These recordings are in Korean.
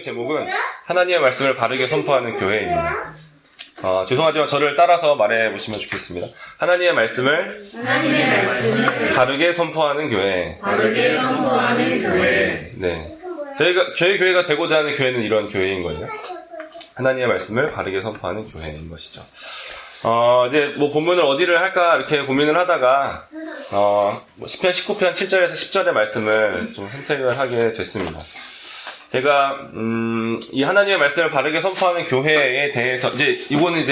설교의 제목은 하나님의 말씀을 바르게 선포하는 교회입니다. 죄송하지만 저를 따라서 말해보시면 좋겠습니다. 하나님의 말씀을 바르게 선포하는 교회. 네. 저희 교회가 되고자 하는 교회는 이런 교회인 거죠. 하나님의 말씀을 바르게 선포하는 교회인 것이죠. 이제 본문을 어디를 할까 이렇게 고민을 하다가 시편 19편 7절에서 10절의 말씀을 좀 선택을 하게 됐습니다. 제가 이 하나님의 말씀을 바르게 선포하는 교회에 대해서 이거는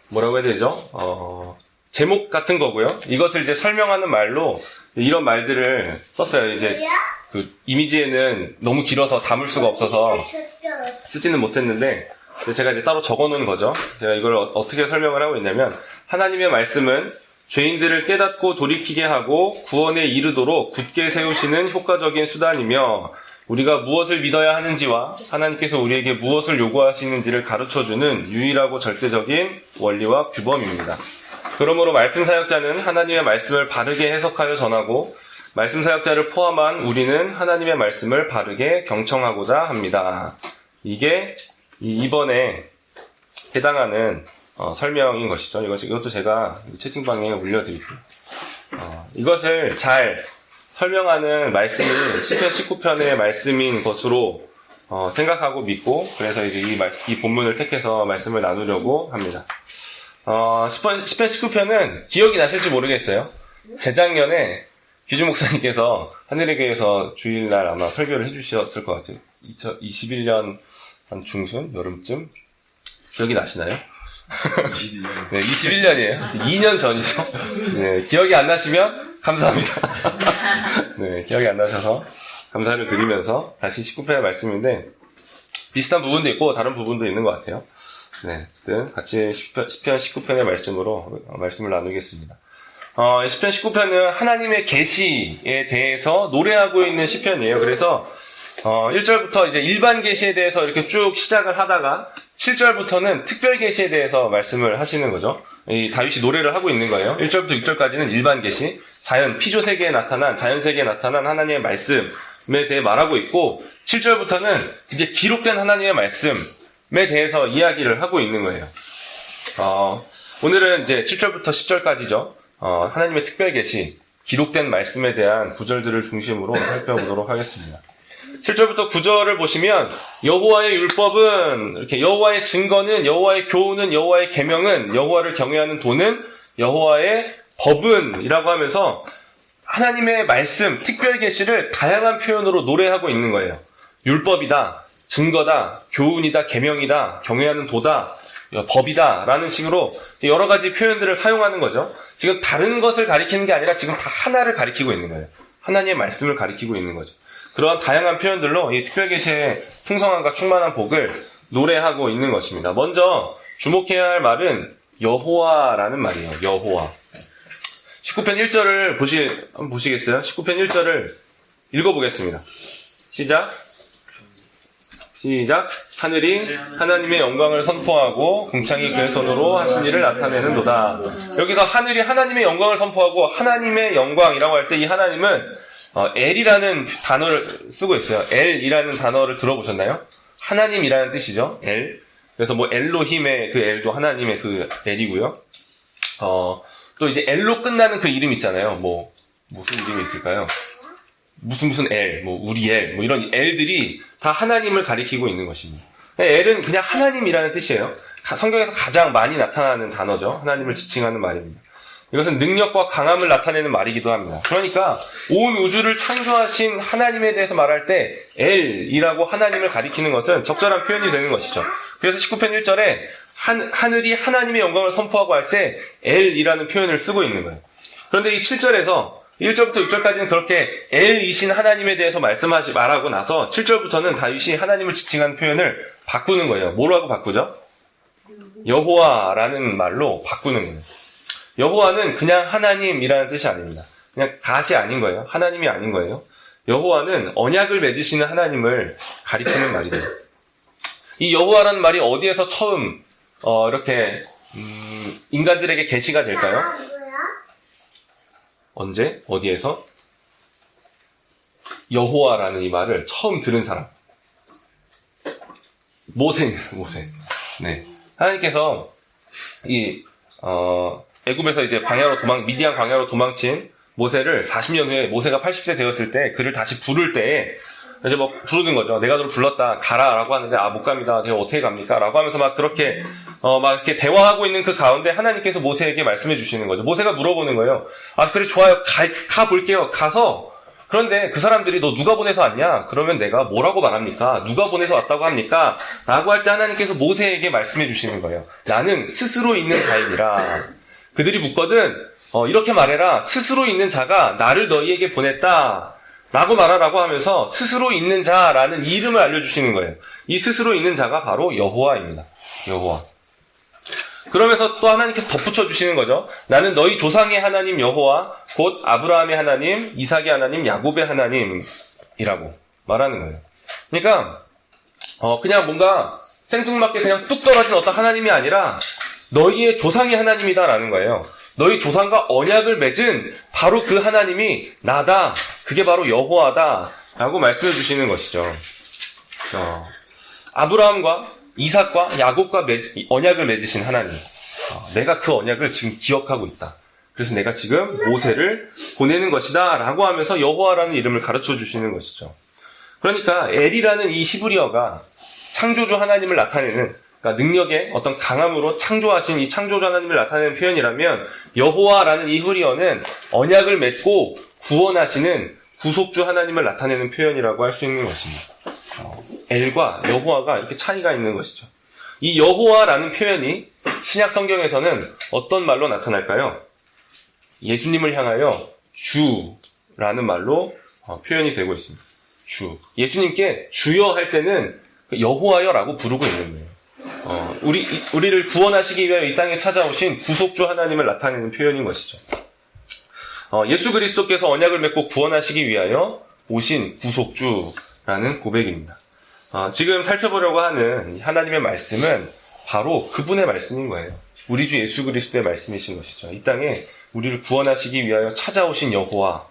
뭐라고 해야 되죠? 제목 같은 거고요. 이것을 이제 설명하는 말로 이런 말들을 썼어요. 그 이미지에는 너무 길어서 담을 수가 없어서 쓰지는 못했는데 제가 따로 적어놓은 거죠. 제가 이걸 어떻게 설명을 하고 있냐면, 하나님의 말씀은 죄인들을 깨닫고 돌이키게 하고 구원에 이르도록 굳게 세우시는 효과적인 수단이며, 우리가 무엇을 믿어야 하는지와 하나님께서 우리에게 무엇을 요구하시는지를 가르쳐주는 유일하고 절대적인 원리와 규범입니다. 그러므로 말씀 사역자는 하나님의 말씀을 바르게 해석하여 전하고, 말씀 사역자를 포함한 우리는 하나님의 말씀을 바르게 경청하고자 합니다. 이게 이번에 해당하는 설명인 것이죠. 이것도 제가 채팅방에 올려드릴게요. 이것을 잘 설명하는 말씀이 시편 19편의 말씀인 것으로 생각하고 믿고, 그래서 이 본문을 택해서 말씀을 나누려고 합니다. 시편 19편은 기억이 나실지 모르겠어요. 재작년에 귀주 목사님께서 하늘의 교회에서 주일날 아마 설교를 해주셨을 것 같아요. 2021년 한 중순? 여름쯤? 기억이 나시나요? 21년. 네, 21년이에요. 2년 전이죠. 네, 기억이 안 나시면 감사합니다. 네, 기억이 안 나셔서 감사를 드리면서 다시 19편의 말씀인데, 비슷한 부분도 있고 다른 부분도 있는 것 같아요. 네, 어쨌든 같이 시편 19편의 말씀을 나누겠습니다. 시편 19편은 하나님의 계시에 대해서 노래하고 있는 시편이에요. 그래서 1절부터 일반 계시에 대해서 이렇게 쭉 시작을 하다가 7절부터는 특별 계시에 대해서 말씀을 하시는 거죠. 이 다윗이 노래를 하고 있는 거예요. 1절부터 6절까지는 일반 계시, 피조 세계에 나타난, 자연 세계에 나타난 하나님의 말씀에 대해 말하고 있고, 7절부터는 이제 기록된 하나님의 말씀에 대해서 이야기를 하고 있는 거예요. 오늘은 이제 7절부터 10절까지죠. 하나님의 특별 계시, 기록된 말씀에 대한 구절들을 중심으로 살펴보도록 하겠습니다. 7절부터 9절을 보시면 여호와의 율법은, 이렇게 여호와의 증거는, 여호와의 교훈은, 여호와의 계명은, 여호와를 경외하는 도는, 여호와의 법은 이라고 하면서 하나님의 말씀, 특별 계시를 다양한 표현으로 노래하고 있는 거예요. 율법이다, 증거다, 교훈이다, 계명이다, 경외하는 도다, 법이다 라는 식으로 여러 가지 표현들을 사용하는 거죠. 지금 다른 것을 가리키는 게 아니라 지금 다 하나를 가리키고 있는 거예요. 하나님의 말씀을 가리키고 있는 거죠. 그러한 다양한 표현들로 이 특별계시의 풍성함과 충만한 복을 노래하고 있는 것입니다. 먼저 주목해야 할 말은 여호와라는 말이에요. 여호와. 19편 1절을 한번 보시겠어요? 19편 1절을 읽어보겠습니다. 시작. 하늘이 하나님의 영광을 선포하고 궁창이 그의 손으로 하신 일을 나타내는도다. 여기서 하늘이 하나님의 영광을 선포하고, 하나님의 영광이라고 할 때 이 하나님은 엘이라는 단어를 쓰고 있어요. 엘이라는 단어를 들어보셨나요? 하나님이라는 뜻이죠. 엘. 그래서 엘로힘의 그 엘도 하나님의 그 엘이고요. 또 이제 엘로 끝나는 그 이름 있잖아요. 무슨 이름이 있을까요? 무슨 엘, 우리엘, 이런 엘들이 다 하나님을 가리키고 있는 것입니다. 엘은 그냥 하나님이라는 뜻이에요. 성경에서 가장 많이 나타나는 단어죠. 하나님을 지칭하는 말입니다. 이것은 능력과 강함을 나타내는 말이기도 합니다. 그러니까 온 우주를 창조하신 하나님에 대해서 말할 때 엘이라고 하나님을 가리키는 것은 적절한 표현이 되는 것이죠. 그래서 19편 1절에 하늘이 하나님의 영광을 선포하고 할 때 엘이라는 표현을 쓰고 있는 거예요. 그런데 이 7절에서 1절부터 6절까지는 그렇게 엘이신 하나님에 대해서 말하고 나서 7절부터는 다윗이 하나님을 지칭하는 표현을 바꾸는 거예요. 뭐라고 바꾸죠? 여호와라는 말로 바꾸는 거예요. 여호와는 그냥 하나님이라는 뜻이 아닙니다. 그냥 갓이 아닌 거예요. 하나님이 아닌 거예요. 여호와는 언약을 맺으시는 하나님을 가리키는 말이에요. 이 여호와라는 말이 어디에서 처음 이렇게 인간들에게 계시가 될까요? 언제? 어디에서? 여호와라는 이 말을 처음 들은 사람. 모세입니다. 모세. 네. 하나님께서 애굽에서 이제 미디안 광야로 도망친 모세를 40년 후에 모세가 80세 되었을 때 그를 다시 부를 때에 이제 뭐 부르는 거죠. 내가 너를 불렀다. 가라라고 하는데 못 갑니다. 내가 어떻게 갑니까? 라고 하면서 막 그렇게 막 이렇게 대화하고 있는 그 가운데 하나님께서 모세에게 말씀해 주시는 거죠. 모세가 물어보는 거예요. 그래 좋아요. 가 볼게요. 가서 그런데 그 사람들이 너 누가 보내서 왔냐? 그러면 내가 뭐라고 말합니까? 누가 보내서 왔다고 합니까? 라고 할 때 하나님께서 모세에게 말씀해 주시는 거예요. 나는 스스로 있는 자이니라. 그들이 묻거든 이렇게 말해라. 스스로 있는 자가 나를 너희에게 보냈다. 라고 말하라고 하면서 스스로 있는 자라는 이름을 알려주시는 거예요. 이 스스로 있는 자가 바로 여호와입니다. 여호와. 그러면서 또 하나님께서 덧붙여 주시는 거죠. 나는 너희 조상의 하나님 여호와 곧 아브라함의 하나님, 이삭의 하나님, 야곱의 하나님이라고 말하는 거예요. 그러니까 그냥 뭔가 생뚱맞게 그냥 뚝 떨어진 어떤 하나님이 아니라 너희의 조상의 하나님이다라는 거예요. 너희 조상과 언약을 맺은 바로 그 하나님이 나다. 그게 바로 여호와다. 라고 말씀해 주시는 것이죠. 아브라함과 이삭과 야곱과 언약을 맺으신 하나님. 내가 그 언약을 지금 기억하고 있다. 그래서 내가 지금 모세를 보내는 것이다. 라고 하면서 여호와라는 이름을 가르쳐 주시는 것이죠. 그러니까 엘이라는 이 히브리어가 창조주 하나님을 나타내는 그러니까 능력의 어떤 강함으로 창조하신 이 창조주 하나님을 나타내는 표현이라면 여호와라는 이 히브리어는 언약을 맺고 구원하시는 구속주 하나님을 나타내는 표현이라고 할 수 있는 것입니다. 엘과 여호와가 이렇게 차이가 있는 것이죠. 이 여호와라는 표현이 신약 성경에서는 어떤 말로 나타날까요? 예수님을 향하여 주라는 말로 표현이 되고 있습니다. 주. 예수님께 주여 할 때는 여호와여라고 부르고 있는 거예요. 우리를 구원하시기 위하여 이 땅에 찾아오신 구속주 하나님을 나타내는 표현인 것이죠. 예수 그리스도께서 언약을 맺고 구원하시기 위하여 오신 구속주라는 고백입니다. 지금 살펴보려고 하는 하나님의 말씀은 바로 그분의 말씀인 거예요. 우리 주 예수 그리스도의 말씀이신 것이죠. 이 땅에 우리를 구원하시기 위하여 찾아오신 여호와,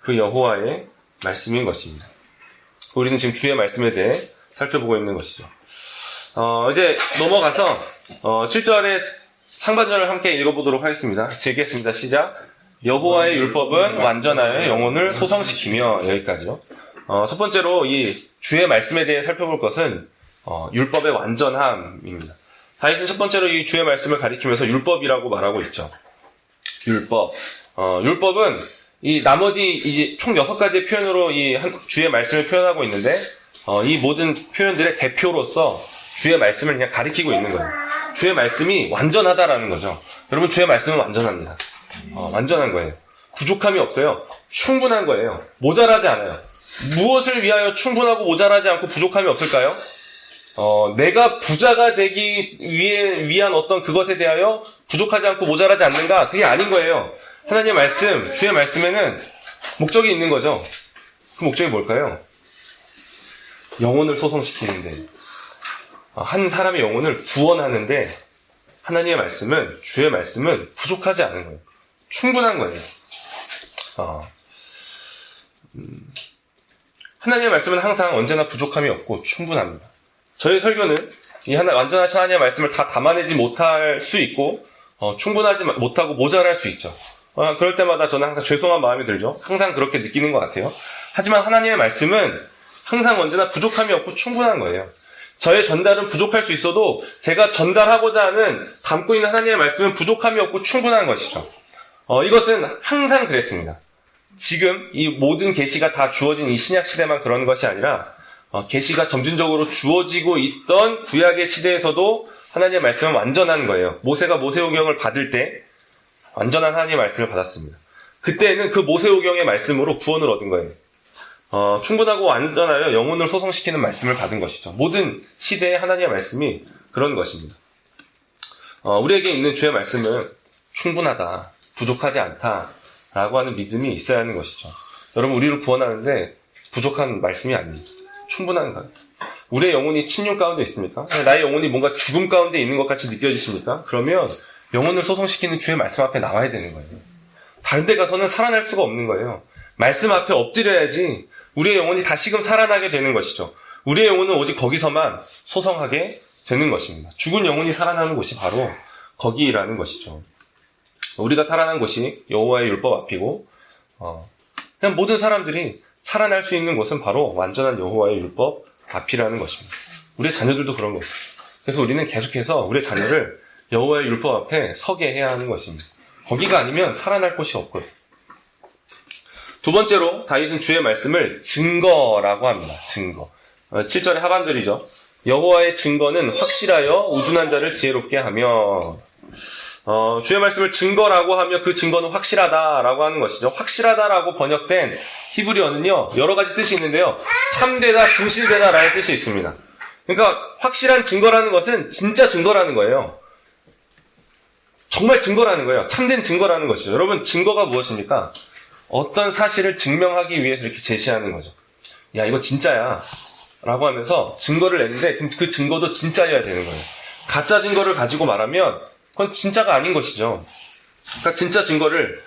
그 여호와의 말씀인 것입니다. 우리는 지금 주의 말씀에 대해 살펴보고 있는 것이죠. 이제 넘어가서 7절의 상반절을 함께 읽어보도록 하겠습니다. 읽겠습니다. 시작. 여호와의 율법은 완전하여 영혼을 소성시키며 여기까지요. 첫 번째로 이 주의 말씀에 대해 살펴볼 것은 율법의 완전함입니다. 다윗은 첫 번째로 이 주의 말씀을 가리키면서 율법이라고 말하고 있죠. 율법. 율법은 이 나머지 이제 총 6가지의 표현으로 이 주의 말씀을 표현하고 있는데 이 모든 표현들의 대표로서 주의 말씀을 그냥 가리키고 있는 거예요. 주의 말씀이 완전하다라는 거죠. 여러분 주의 말씀은 완전합니다. 완전한 거예요. 부족함이 없어요. 충분한 거예요. 모자라지 않아요. 무엇을 위하여 충분하고 모자라지 않고 부족함이 없을까요? 내가 부자가 되기 위한 어떤 그것에 대하여 부족하지 않고 모자라지 않는가? 그게 아닌 거예요. 하나님의 말씀, 주의 말씀에는 목적이 있는 거죠. 그 목적이 뭘까요? 영혼을 소성시키는데, 한 사람의 영혼을 구원하는데 하나님의 말씀은, 주의 말씀은 부족하지 않은 거예요. 충분한 거예요. 하나님의 말씀은 항상 언제나 부족함이 없고 충분합니다. 저희 설교는 이 완전하신 하나님의 말씀을 다 담아내지 못할 수 있고 충분하지 못하고 모자랄 수 있죠. 그럴 때마다 저는 항상 죄송한 마음이 들죠. 항상 그렇게 느끼는 것 같아요. 하지만 하나님의 말씀은 항상 언제나 부족함이 없고 충분한 거예요. 저의 전달은 부족할 수 있어도 제가 전달하고자 하는 담고 있는 하나님의 말씀은 부족함이 없고 충분한 것이죠. 이것은 항상 그랬습니다. 지금 이 모든 계시가 다 주어진 이 신약 시대만 그런 것이 아니라 계시가 점진적으로 주어지고 있던 구약의 시대에서도 하나님의 말씀은 완전한 거예요. 모세가 모세오경을 받을 때 완전한 하나님의 말씀을 받았습니다. 그때는 그 모세오경의 말씀으로 구원을 얻은 거예요. 충분하고 완전하여 영혼을 소성시키는 말씀을 받은 것이죠. 모든 시대의 하나님의 말씀이 그런 것입니다. 우리에게 있는 주의 말씀은 충분하다, 부족하지 않다라고 하는 믿음이 있어야 하는 것이죠. 여러분, 우리를 구원하는데 부족한 말씀이 아닙니다. 충분한가요? 우리의 영혼이 침륜 가운데 있습니까? 나의 영혼이 뭔가 죽음 가운데 있는 것 같이 느껴지십니까? 그러면 영혼을 소성시키는 주의 말씀 앞에 나와야 되는 거예요. 다른 데 가서는 살아날 수가 없는 거예요. 말씀 앞에 엎드려야지 우리의 영혼이 다시금 살아나게 되는 것이죠. 우리의 영혼은 오직 거기서만 소성하게 되는 것입니다. 죽은 영혼이 살아나는 곳이 바로 거기라는 것이죠. 우리가 살아난 곳이 여호와의 율법 앞이고 그냥 모든 사람들이 살아날 수 있는 곳은 바로 완전한 여호와의 율법 앞이라는 것입니다. 우리의 자녀들도 그런 것입니다. 그래서 우리는 계속해서 우리의 자녀를 여호와의 율법 앞에 서게 해야 하는 것입니다. 거기가 아니면 살아날 곳이 없고요. 두 번째로 다윗은 주의 말씀을 증거라고 합니다. 증거. 7절의 하반절이죠. 여호와의 증거는 확실하여 우둔한 자를 지혜롭게 하며 주의 말씀을 증거라고 하며 그 증거는 확실하다라고 하는 것이죠. 확실하다라고 번역된 히브리어는요. 여러 가지 뜻이 있는데요. 참되다, 진실되다라는 뜻이 있습니다. 그러니까 확실한 증거라는 것은 진짜 증거라는 거예요. 정말 증거라는 거예요. 참된 증거라는 것이죠. 여러분, 증거가 무엇입니까? 어떤 사실을 증명하기 위해서 이렇게 제시하는 거죠. 야, 이거 진짜야 라고 하면서 증거를 내는데 그 증거도 진짜여야 되는 거예요. 가짜 증거를 가지고 말하면 그건 진짜가 아닌 것이죠. 그러니까 진짜 증거를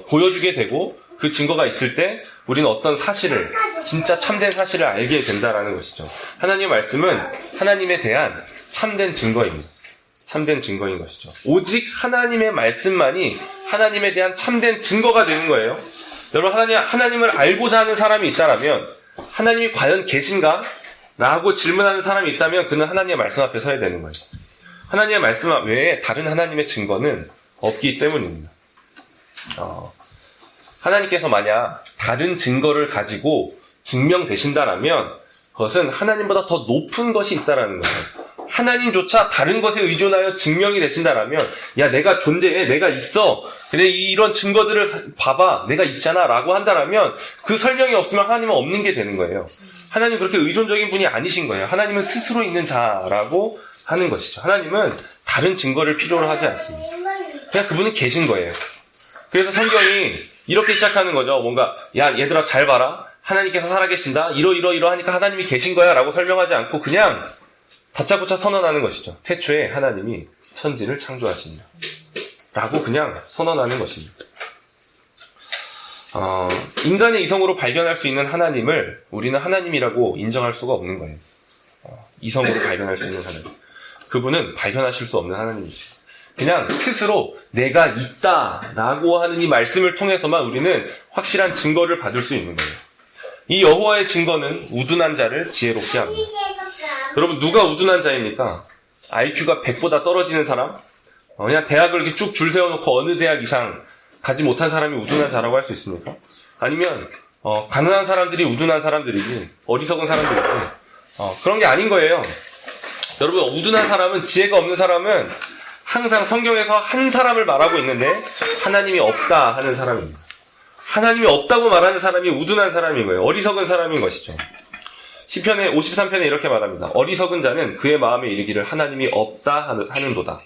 보여주게 되고 그 증거가 있을 때 우리는 어떤 사실을, 진짜 참된 사실을 알게 된다라는 것이죠. 하나님의 말씀은 하나님에 대한 참된 증거입니다. 참된 증거인 것이죠. 오직 하나님의 말씀만이 하나님에 대한 참된 증거가 되는 거예요. 여러분, 하나님을 알고자 하는 사람이 있다면 하나님이 과연 계신가? 라고 질문하는 사람이 있다면 그는 하나님의 말씀 앞에 서야 되는 거예요. 하나님의 말씀 외에 다른 하나님의 증거는 없기 때문입니다. 하나님께서 만약 다른 증거를 가지고 증명되신다라면 그것은 하나님보다 더 높은 것이 있다라는 거예요. 하나님조차 다른 것에 의존하여 증명이 되신다라면 야, 내가 존재해, 내가 있어, 근데 이런 증거들을 봐봐, 내가 있잖아 라고 한다라면 그 설명이 없으면 하나님은 없는 게 되는 거예요. 하나님은 그렇게 의존적인 분이 아니신 거예요. 하나님은 스스로 있는 자라고 하는 것이죠. 하나님은 다른 증거를 필요로 하지 않습니다. 그냥 그분은 계신 거예요. 그래서 성경이 이렇게 시작하는 거죠. 뭔가 야, 얘들아 잘 봐라, 하나님께서 살아계신다, 이러하니까 하나님이 계신 거야 라고 설명하지 않고 그냥 다짜고짜 선언하는 것이죠. 태초에 하나님이 천지를 창조하시니라 라고 그냥 선언하는 것입니다. 인간의 이성으로 발견할 수 있는 하나님을 우리는 하나님이라고 인정할 수가 없는 거예요. 이성으로 발견할 수 있는 하나님, 그분은 발견하실 수 없는 하나님이시죠. 그냥 스스로 내가 있다라고 하는 이 말씀을 통해서만 우리는 확실한 증거를 받을 수 있는 거예요. 이 여호와의 증거는 우둔한 자를 지혜롭게 합니다. 여러분, 누가 우둔한 자입니까? IQ가 100보다 떨어지는 사람? 그냥 대학을 이렇게 쭉 줄 세워놓고 어느 대학 이상 가지 못한 사람이 우둔한 자라고 할 수 있습니까? 아니면 가난한 사람들이 우둔한 사람들이지, 어리석은 사람들이지, 그런 게 아닌 거예요. 여러분, 우둔한 사람은, 지혜가 없는 사람은 항상 성경에서 한 사람을 말하고 있는데 하나님이 없다 하는 사람입니다. 하나님이 없다고 말하는 사람이 우둔한 사람인 거예요. 어리석은 사람인 것이죠. 시편의 53편에 이렇게 말합니다. 어리석은 자는 그의 마음에 이르기를 하나님이 없다 하는도다.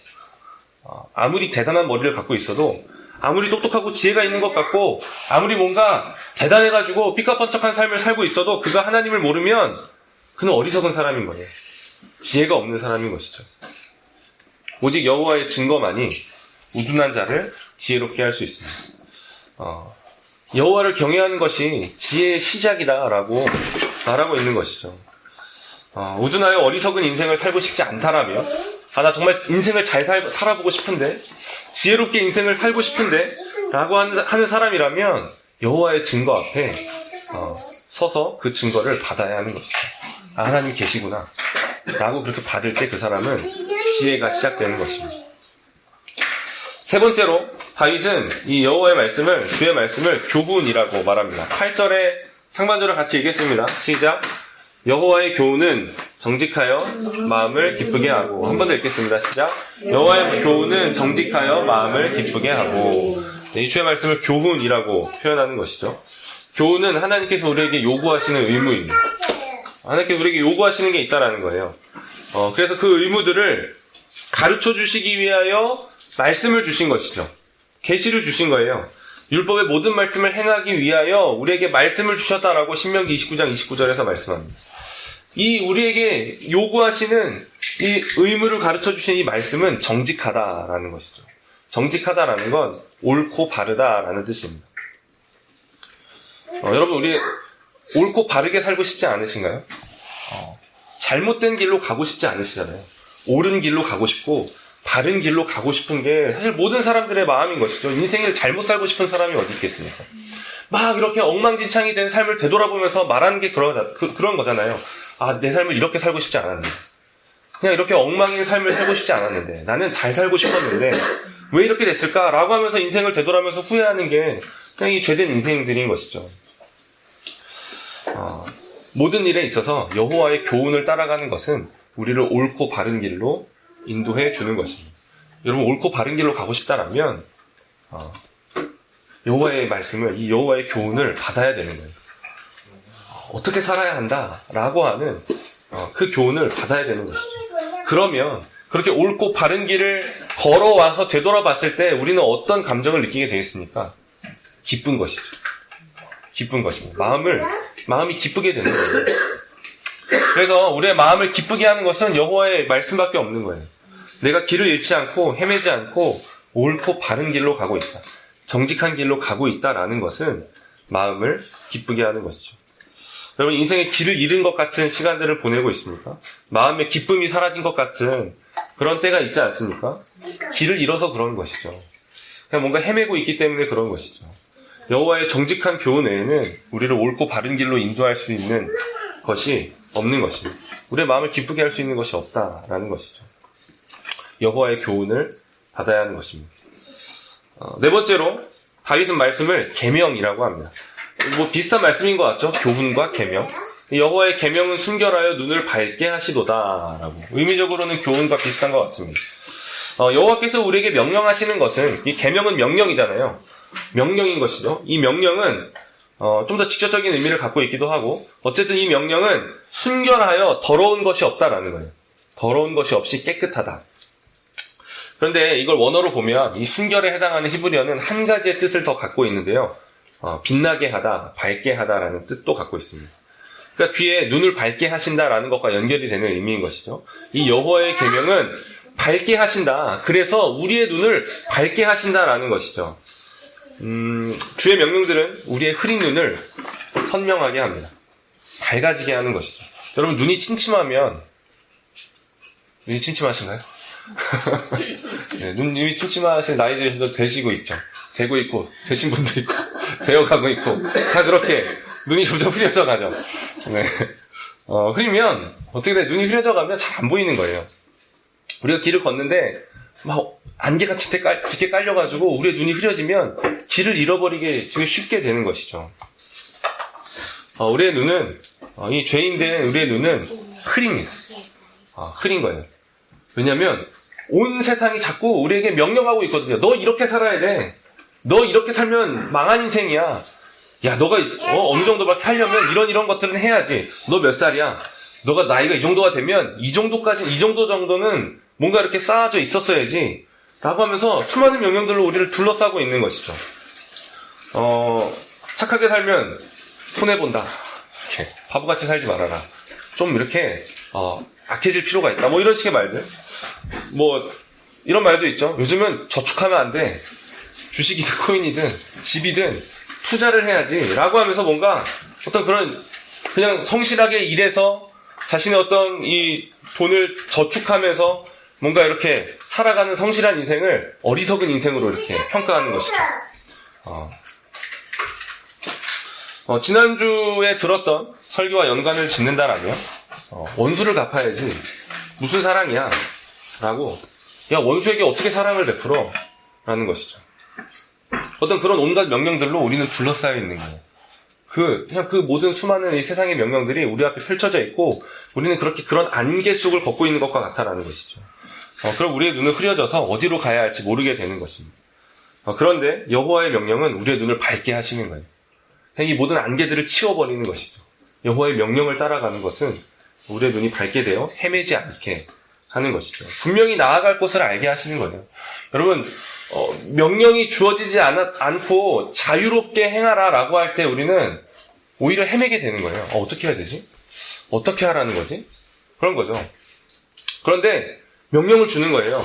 아무리 대단한 머리를 갖고 있어도, 아무리 똑똑하고 지혜가 있는 것 같고, 아무리 뭔가 대단해가지고 삐까뻔쩍한 삶을 살고 있어도 그가 하나님을 모르면 그는 어리석은 사람인 거예요. 지혜가 없는 사람인 것이죠. 오직 여호와의 증거만이 우둔한 자를 지혜롭게 할 수 있습니다. 여호와를 경외하는 것이 지혜의 시작이다라고 말하고 있는 것이죠. 우둔하여 어리석은 인생을 살고 싶지 않다라며, 나 정말 인생을 잘 살아보고 싶은데, 지혜롭게 인생을 살고 싶은데 라고 하는 사람이라면 여호와의 증거 앞에 서서 그 증거를 받아야 하는 것이죠. 하나님 계시구나 라고 그렇게 받을 때 그 사람은 지혜가 시작되는 것입니다. 세 번째로 다윗은 이 여호와의 말씀을, 주의 말씀을 교훈이라고 말합니다. 8절의 상반절을 같이 읽겠습니다. 시작. 여호와의 교훈은 정직하여 마음을 기쁘게 하고. 한 번 더 읽겠습니다. 시작. 여호와의 교훈은 정직하여 마음을 기쁘게 하고. 이 주의 말씀을 교훈이라고 표현하는 것이죠. 교훈은 하나님께서 우리에게 요구하시는 의무입니다. 하나님께서 우리에게 요구하시는 게 있다라는 거예요. 그래서 그 의무들을 가르쳐 주시기 위하여 말씀을 주신 것이죠. 계시를 주신 거예요. 율법의 모든 말씀을 행하기 위하여 우리에게 말씀을 주셨다라고 신명기 29장 29절에서 말씀합니다. 이 우리에게 요구하시는 이 의무를 가르쳐 주신 이 말씀은 정직하다라는 것이죠. 정직하다라는 건 옳고 바르다라는 뜻입니다. 여러분, 우리 옳고 바르게 살고 싶지 않으신가요? 잘못된 길로 가고 싶지 않으시잖아요. 옳은 길로 가고 싶고 바른 길로 가고 싶은 게 사실 모든 사람들의 마음인 것이죠. 인생을 잘못 살고 싶은 사람이 어디 있겠습니까? 막 이렇게 엉망진창이 된 삶을 되돌아보면서 말하는 게 그런 거잖아요. 아, 내 삶을 이렇게 살고 싶지 않았는데, 그냥 이렇게 엉망인 삶을 살고 싶지 않았는데, 나는 잘 살고 싶었는데 왜 이렇게 됐을까라고 하면서 인생을 되돌아면서 후회하는 게 그냥 이 죄된 인생들인 것이죠. 모든 일에 있어서 여호와의 교훈을 따라가는 것은 우리를 옳고 바른 길로 인도해 주는 것입니다. 여러분, 옳고 바른 길로 가고 싶다라면 여호와의 말씀을, 이 여호와의 교훈을 받아야 되는 거예요. 어떻게 살아야 한다라고 하는 그 교훈을 받아야 되는 것이죠. 그러면 그렇게 옳고 바른 길을 걸어와서 되돌아봤을 때 우리는 어떤 감정을 느끼게 되겠습니까? 기쁜 것이죠. 기쁜 것입니다. 마음이 기쁘게 되는 거예요. 그래서 우리의 마음을 기쁘게 하는 것은 여호와의 말씀밖에 없는 거예요. 내가 길을 잃지 않고 헤매지 않고 옳고 바른 길로 가고 있다. 정직한 길로 가고 있다라는 것은 마음을 기쁘게 하는 것이죠. 여러분, 인생의 길을 잃은 것 같은 시간들을 보내고 있습니까? 마음의 기쁨이 사라진 것 같은 그런 때가 있지 않습니까? 길을 잃어서 그런 것이죠. 그냥 뭔가 헤매고 있기 때문에 그런 것이죠. 여호와의 정직한 교훈 외에는 우리를 옳고 바른 길로 인도할 수 있는 것이 없는 것입니다. 우리의 마음을 기쁘게 할 수 있는 것이 없다라는 것이죠. 여호와의 교훈을 받아야 하는 것입니다. 네 번째로 다윗은 말씀을 계명이라고 합니다. 뭐 비슷한 말씀인 것 같죠? 교훈과 계명. 여호와의 계명은 순결하여 눈을 밝게 하시도다라고. 의미적으로는 교훈과 비슷한 것 같습니다. 여호와께서 우리에게 명령하시는 것은, 이 계명은 명령이잖아요. 명령인 것이죠. 이 명령은 좀 더 직접적인 의미를 갖고 있기도 하고, 어쨌든 이 명령은 순결하여 더러운 것이 없다라는 거예요. 더러운 것이 없이 깨끗하다. 그런데 이걸 원어로 보면 이 순결에 해당하는 히브리어는 한 가지의 뜻을 더 갖고 있는데요. 빛나게 하다, 밝게 하다라는 뜻도 갖고 있습니다. 그러니까 귀에 눈을 밝게 하신다라는 것과 연결이 되는 의미인 것이죠. 이 여호와의 계명은 밝게 하신다. 그래서 우리의 눈을 밝게 하신다라는 것이죠. 주의 명령들은 우리의 흐린 눈을 선명하게 합니다. 밝아지게 하는 것이죠. 여러분, 눈이 침침하신가요? 네, 눈이 침침하신 나이들도 되시고 있죠. 되고 있고, 되신 분도 있고, 되어가고 있고, 다 그렇게 눈이 점점 흐려져 가죠. 네. 흐리면, 어떻게 돼? 눈이 흐려져 가면 잘 안 보이는 거예요. 우리가 길을 걷는데, 막, 안개가 짙게 깔려가지고, 우리의 눈이 흐려지면, 길을 잃어버리게 되게 쉽게 되는 것이죠. 우리의 눈은, 이 죄인된 우리의 눈은 흐립니다. 흐린 거예요. 왜냐면, 온 세상이 자꾸 우리에게 명령하고 있거든요. 너 이렇게 살아야 돼. 너 이렇게 살면 망한 인생이야. 야, 너가 어느 정도밖에 하려면 이런 것들은 해야지. 너 몇 살이야? 너가 나이가 이 정도가 되면 이 정도 정도는 뭔가 이렇게 쌓아져 있었어야지. 라고 하면서 수많은 명령들로 우리를 둘러싸고 있는 것이죠. 착하게 살면 손해본다. 이렇게 바보같이 살지 말아라. 좀 이렇게 악해질 필요가 있다. 뭐 이런 식의 말들. 뭐 이런 말도 있죠. 요즘은 저축하면 안 돼. 주식이든 코인이든 집이든 투자를 해야지 라고 하면서 뭔가 어떤 그런 그냥 성실하게 일해서 자신의 어떤 이 돈을 저축하면서 뭔가 이렇게 살아가는 성실한 인생을 어리석은 인생으로 이렇게 평가하는 것이죠. 지난주에 들었던 설교와 연관을 짓는다라면 원수를 갚아야지 무슨 사랑이야 라고, 야, 원수에게 어떻게 사랑을 베풀어? 라는 것이죠. 어떤 그런 온갖 명령들로 우리는 둘러싸여 있는 거예요. 그냥 그 모든 수많은 이 세상의 명령들이 우리 앞에 펼쳐져 있고, 우리는 그렇게 그런 안개 속을 걷고 있는 것과 같다라는 것이죠. 그럼 우리의 눈은 흐려져서 어디로 가야 할지 모르게 되는 것입니다. 그런데 여호와의 명령은 우리의 눈을 밝게 하시는 거예요. 그냥 이 모든 안개들을 치워버리는 것이죠. 여호와의 명령을 따라가는 것은 우리의 눈이 밝게 되어 헤매지 않게 하는 것이죠. 분명히 나아갈 곳을 알게 하시는 거예요. 여러분, 명령이 주어지지 않고 자유롭게 행하라 라고 할 때 우리는 오히려 헤매게 되는 거예요. 어떻게 해야 되지? 어떻게 하라는 거지? 그런 거죠. 그런데 명령을 주는 거예요.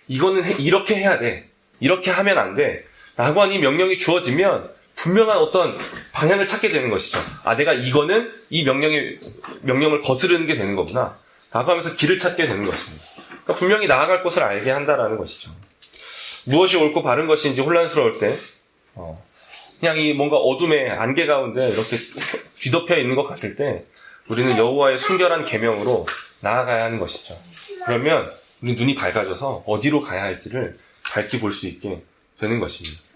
이거는 이렇게 해야 돼. 이렇게 하면 안 돼. 라고 하니 명령이 주어지면 분명한 어떤 방향을 찾게 되는 것이죠. 아, 내가 이거는 이 명령을 거스르는 게 되는 거구나. 라고 하면서 길을 찾게 되는 것입니다. 그러니까 분명히 나아갈 곳을 알게 한다라는 것이죠. 무엇이 옳고 바른 것인지 혼란스러울 때, 그냥 이 뭔가 어둠의 안개 가운데 이렇게 뒤덮여 있는 것 같을 때, 우리는 여호와의 순결한 계명으로 나아가야 하는 것이죠. 그러면 우리 눈이 밝아져서 어디로 가야 할지를 밝게 볼 수 있게 되는 것입니다.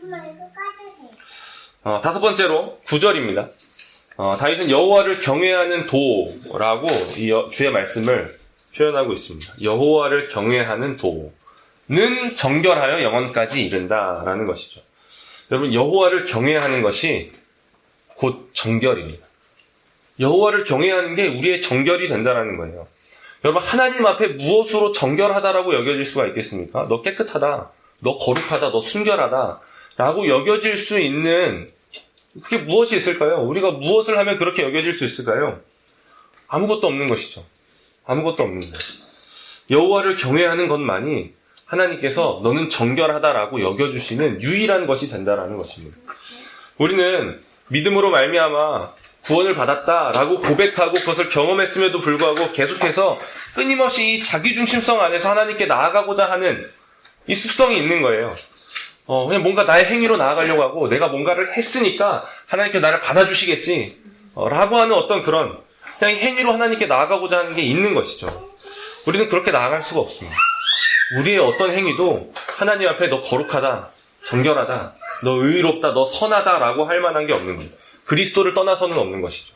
다섯 번째로 9절입니다. 다윗은 여호와를 경외하는 도라고 이 주의 말씀을 표현하고 있습니다. 여호와를 경외하는 도는 정결하여 영원까지 이른다라는 것이죠. 여러분, 여호와를 경외하는 것이 곧 정결입니다. 여호와를 경외하는 게 우리의 정결이 된다라는 거예요. 여러분, 하나님 앞에 무엇으로 정결하다라고 여겨질 수가 있겠습니까? 너 깨끗하다, 너 거룩하다, 너 순결하다 라고 여겨질 수 있는 그게 무엇이 있을까요? 우리가 무엇을 하면 그렇게 여겨질 수 있을까요? 아무것도 없는 것이죠. 아무것도 없는 것. 여호와를 경외하는 것만이 하나님께서 너는 정결하다라고 여겨주시는 유일한 것이 된다라는 것입니다. 우리는 믿음으로 말미암아 구원을 받았다라고 고백하고 그것을 경험했음에도 불구하고 계속해서 끊임없이 이 자기중심성 안에서 하나님께 나아가고자 하는 이 습성이 있는 거예요. 그냥 뭔가 나의 행위로 나아가려고 하고 내가 뭔가를 했으니까 하나님께 나를 받아주시겠지 라고 하는 어떤 그런 그냥 행위로 하나님께 나아가고자 하는 게 있는 것이죠. 우리는 그렇게 나아갈 수가 없습니다. 우리의 어떤 행위도 하나님 앞에 너 거룩하다, 정결하다, 너 의롭다, 너 선하다 라고 할 만한 게 없는 거예요. 그리스도를 떠나서는 없는 것이죠.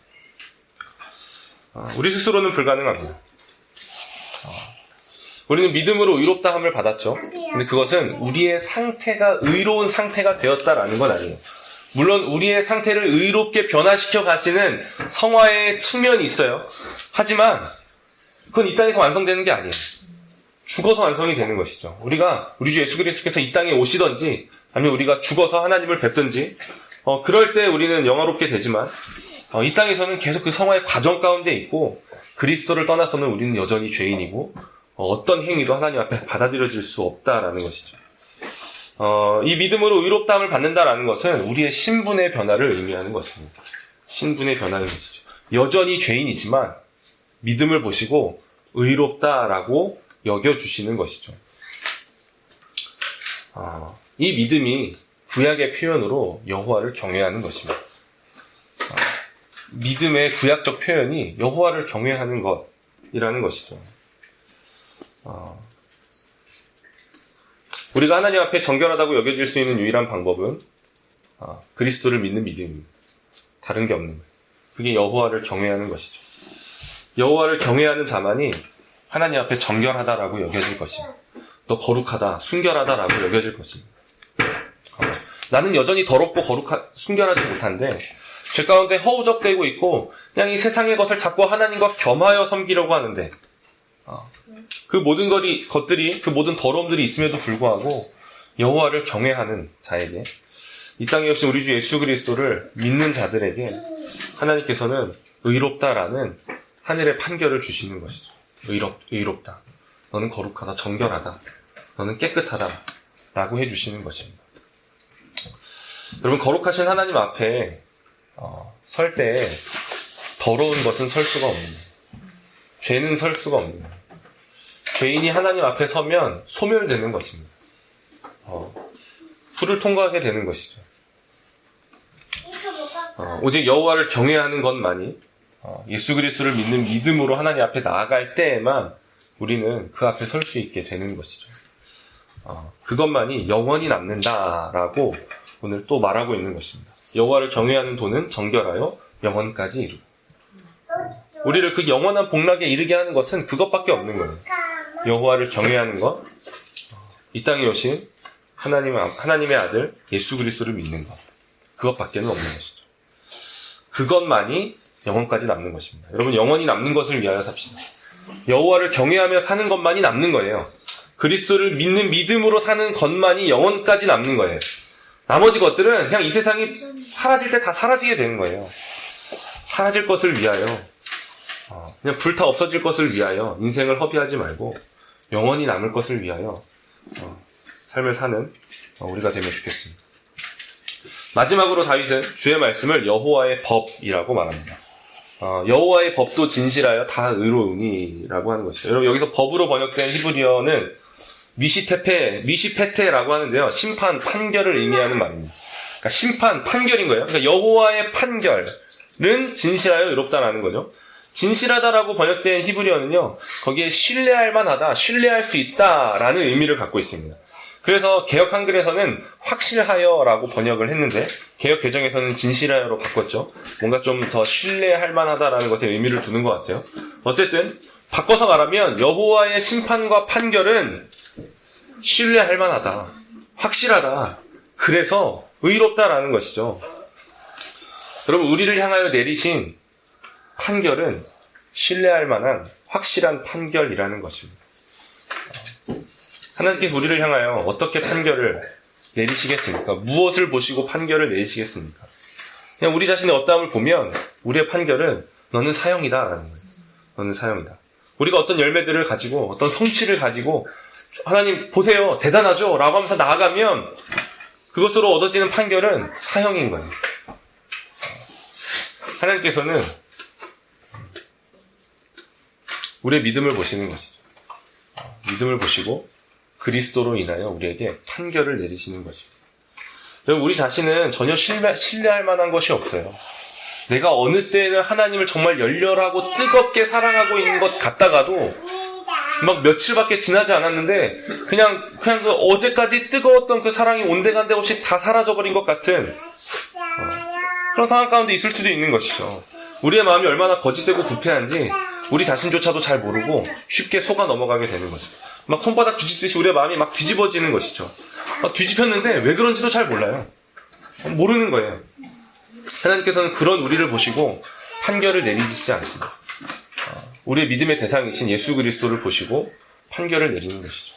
우리 스스로는 불가능합니다. 우리는 믿음으로 의롭다함을 받았죠. 근데 그것은 우리의 상태가 의로운 상태가 되었다라는 건 아니에요. 물론 우리의 상태를 의롭게 변화시켜 가시는 성화의 측면이 있어요. 하지만 그건 이 땅에서 완성되는 게 아니에요. 죽어서 완성이 되는 것이죠. 우리 주 예수 그리스도께서 이 땅에 오시든지 아니면 우리가 죽어서 하나님을 뵙든지 그럴 때 우리는 영화롭게 되지만 이 땅에서는 계속 그 성화의 과정 가운데 있고 그리스도를 떠나서는 우리는 여전히 죄인이고 어떤 행위도 하나님 앞에 받아들여질 수 없다라는 것이죠. 이 믿음으로 의롭다함을 받는다라는 것은 우리의 신분의 변화를 의미하는 것입니다. 신분의 변화는 것이죠. 여전히 죄인이지만 믿음을 보시고 의롭다라고 여겨주시는 것이죠. 이 믿음이 구약의 표현으로 여호와를 경외하는 것입니다. 믿음의 구약적 표현이 여호와를 경외하는 것이라는 것이죠. 우리가 하나님 앞에 정결하다고 여겨질 수 있는 유일한 방법은 그리스도를 믿는 믿음입니다. 다른 게 없는 거예요. 그게 여호와를 경외하는 것이죠. 여호와를 경외하는 자만이 하나님 앞에 정결하다라고 여겨질 것입니다. 너 거룩하다, 순결하다라고 여겨질 것입니다. 나는 여전히 더럽고 순결하지 못한데 죄 가운데 허우적대고 있고 그냥 이 세상의 것을 자꾸 하나님과 겸하여 섬기려고 하는데 그 모든 것들이 그 모든 더러움들이 있음에도 불구하고 여호와를 경외하는 자에게 이 땅에 역시 우리 주 예수 그리스도를 믿는 자들에게 하나님께서는 의롭다라는 하늘의 판결을 주시는 것이죠. 의롭다. 너는 거룩하다, 정결하다. 너는 깨끗하다. 라고 해주시는 것입니다. 여러분, 거룩하신 하나님 앞에 설 때 더러운 것은 설 수가 없는 거예요. 죄는 설 수가 없는 거예요. 죄인이 하나님 앞에 서면 소멸되는 것입니다. 불을 통과하게 되는 것이죠. 오직 여호와를 경외하는 것만이 예수 그리스도를 믿는 믿음으로 하나님 앞에 나아갈 때에만 우리는 그 앞에 설 수 있게 되는 것이죠. 그것만이 영원히 남는다라고 오늘 또 말하고 있는 것입니다. 여호와를 경외하는 도는 정결하여 영원까지 이루고 우리를 그 영원한 복락에 이르게 하는 것은 그것밖에 없는 거예요. 여호와를 경외하는 것, 이 땅에 오신 하나님의 아들 예수 그리스도를 믿는 것, 그것밖에는 없는 것이죠. 그것만이 영원까지 남는 것입니다. 여러분, 영원히 남는 것을 위하여 삽시다. 여호와를 경외하며 사는 것만이 남는 거예요. 그리스도를 믿는 믿음으로 사는 것만이 영원까지 남는 거예요. 나머지 것들은 그냥 이 세상이 사라질 때 다 사라지게 되는 거예요. 사라질 것을 위하여, 그냥 불타 없어질 것을 위하여 인생을 허비하지 말고 영원히 남을 것을 위하여 삶을 사는 우리가 되면 좋겠습니다. 마지막으로 다윗은 주의 말씀을 여호와의 법이라고 말합니다. 여호와의 법도 진실하여 다 의로우니라고 하는 것이죠. 여러분 여기서 법으로 번역된 히브리어는 미시페테라고 하는데요. 심판, 판결을 의미하는 말입니다. 그러니까 심판, 판결인 거예요. 그러니까 여호와의 판결은 진실하여 의롭다라는 거죠. 진실하다라고 번역된 히브리어는요. 거기에 신뢰할 만하다, 신뢰할 수 있다라는 의미를 갖고 있습니다. 그래서 개역 한글에서는 확실하여라고 번역을 했는데 개역 개정에서는 진실하여로 바꿨죠. 뭔가 좀 더 신뢰할 만하다라는 것에 의미를 두는 것 같아요. 어쨌든 바꿔서 말하면 여호와의 심판과 판결은 신뢰할 만하다, 확실하다, 그래서 의롭다라는 것이죠. 여러분 우리를 향하여 내리신 판결은 신뢰할 만한 확실한 판결이라는 것입니다. 하나님께서 우리를 향하여 어떻게 판결을 내리시겠습니까? 무엇을 보시고 판결을 내리시겠습니까? 그냥 우리 자신의 어떠함을 보면 우리의 판결은 너는 사형이다라는 거예요. 너는 사형이다. 우리가 어떤 열매들을 가지고 어떤 성취를 가지고 하나님 보세요 대단하죠 라고 하면서 나아가면 그것으로 얻어지는 판결은 사형인 거예요. 하나님께서는 우리의 믿음을 보시는 것이죠. 믿음을 보시고 그리스도로 인하여 우리에게 판결을 내리시는 것입니다. 여러분 우리 자신은 전혀 신뢰할 만한 것이 없어요. 내가 어느 때에는 하나님을 정말 열렬하고 뜨겁게 사랑하고 있는 것 같다가도 막 며칠밖에 지나지 않았는데 그냥 그 어제까지 뜨거웠던 그 사랑이 온데간데 없이 다 사라져버린 것 같은 그런 상황 가운데 있을 수도 있는 것이죠. 우리의 마음이 얼마나 거짓되고 부패한지 우리 자신조차도 잘 모르고 쉽게 속아 넘어가게 되는 거죠. 막 손바닥 뒤집듯이 우리의 마음이 막 뒤집어지는 것이죠. 막 뒤집혔는데 왜 그런지도 잘 몰라요. 모르는 거예요. 하나님께서는 그런 우리를 보시고 판결을 내리시지 않습니다. 우리의 믿음의 대상이신 예수 그리스도를 보시고 판결을 내리는 것이죠.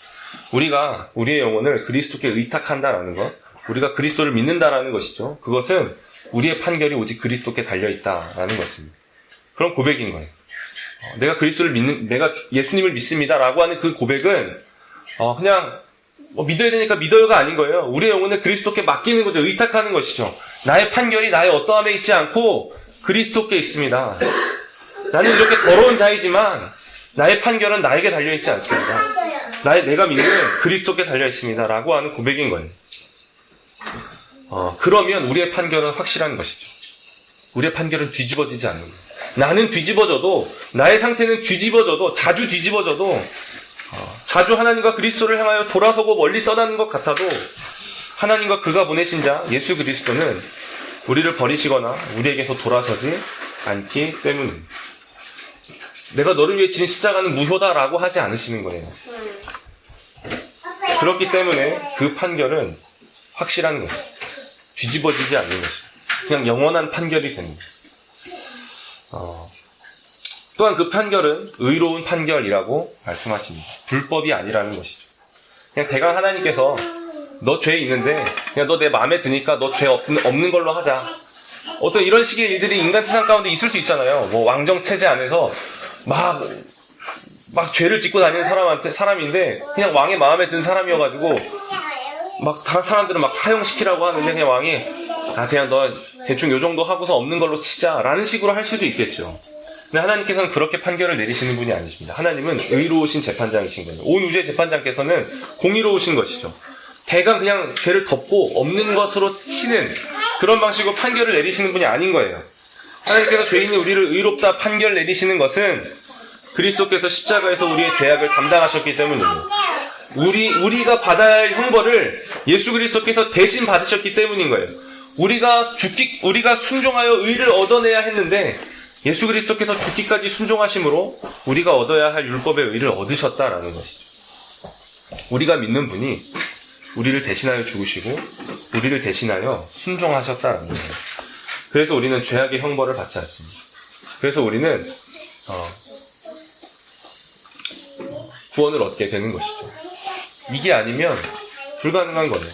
우리가 우리의 영혼을 그리스도께 의탁한다라는 것, 우리가 그리스도를 믿는다라는 것이죠. 그것은 우리의 판결이 오직 그리스도께 달려있다라는 것입니다. 그런 고백인 거예요. 내가 내가 예수님을 믿습니다라고 하는 그 고백은 그냥 믿어야 되니까 믿어요가 아닌 거예요. 우리의 영혼을 그리스도께 맡기는 거죠. 의탁하는 것이죠. 나의 판결이 나의 어떠함에 있지 않고 그리스도께 있습니다. 나는 이렇게 더러운 자이지만 나의 판결은 나에게 달려있지 않습니다. 내가 믿는 그리스도께 달려있습니다. 라고 하는 고백인 거예요. 그러면 우리의 판결은 확실한 것이죠. 우리의 판결은 뒤집어지지 않는 거예요. 나는 뒤집어져도, 나의 상태는 뒤집어져도, 자주 뒤집어져도, 자주 하나님과 그리스도를 향하여 돌아서고 멀리 떠나는 것 같아도 하나님과 그가 보내신 자 예수 그리스도는 우리를 버리시거나 우리에게서 돌아서지 않기 때문입니다. 내가 너를 위해 진 십자가는 무효다라고 하지 않으시는 거예요. 그렇기 때문에 그 판결은 확실한 것이죠. 뒤집어지지 않는 것이죠. 그냥 영원한 판결이 됩니다. 또한 그 판결은 의로운 판결이라고 말씀하십니다. 불법이 아니라는 것이죠. 그냥 대강 하나님께서 너 죄 있는데 그냥 너 내 마음에 드니까 너 죄 없는 걸로 하자. 어떤 이런 식의 일들이 인간 세상 가운데 있을 수 있잖아요. 뭐 왕정 체제 안에서 막 죄를 짓고 다니는 사람인데 그냥 왕의 마음에 든 사람이어가지고 막 다른 사람들은 막 사형시키라고 하는데 그냥 왕이 그냥 너 대충 요 정도 하고서 없는 걸로 치자라는 식으로 할 수도 있겠죠. 근데 하나님께서는 그렇게 판결을 내리시는 분이 아니십니다. 하나님은 의로우신 재판장이신 거예요. 온 우주의 재판장께서는 공의로우신 것이죠. 대강 그냥 죄를 덮고 없는 것으로 치는 그런 방식으로 판결을 내리시는 분이 아닌 거예요. 하나님께서 죄인이 우리를 의롭다 판결 내리시는 것은 그리스도께서 십자가에서 우리의 죄악을 담당하셨기 때문이고 우리가 받아야 할 형벌을 예수 그리스도께서 대신 받으셨기 때문인 거예요. 우리가 순종하여 의를 얻어내야 했는데 예수 그리스도께서 죽기까지 순종하심으로 우리가 얻어야 할 율법의 의를 얻으셨다라는 것이죠. 우리가 믿는 분이 우리를 대신하여 죽으시고 우리를 대신하여 순종하셨다라는 거예요. 그래서 우리는 죄악의 형벌을 받지 않습니다. 그래서 우리는 구원을 얻게 되는 것이죠. 이게 아니면 불가능한 거예요.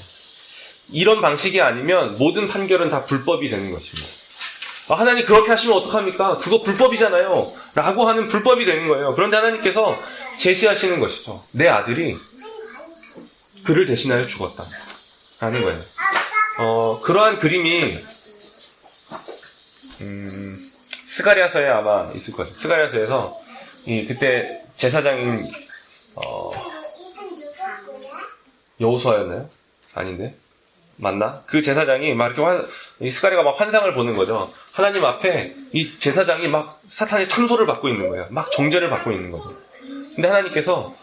이런 방식이 아니면 모든 판결은 다 불법이 되는 것입니다. 하나님 그렇게 하시면 어떡합니까? 그거 불법이잖아요. 라고 하는 불법이 되는 거예요. 그런데 하나님께서 제시하시는 것이죠. 내 아들이 그를 대신하여 죽었다. 라는 거예요. 그러한 그림이 스가랴서에 아마 있을 거죠. 스가랴서에서 그때 제사장인 여호수아였나요? 아닌데? 맞나? 그 제사장이 막 이렇게 이 스가랴가 막 환상을 보는 거죠. 하나님 앞에 이 제사장이 막 사탄의 참소를 받고 있는 거예요. 막 정죄를 받고 있는 거죠. 근데 하나님께서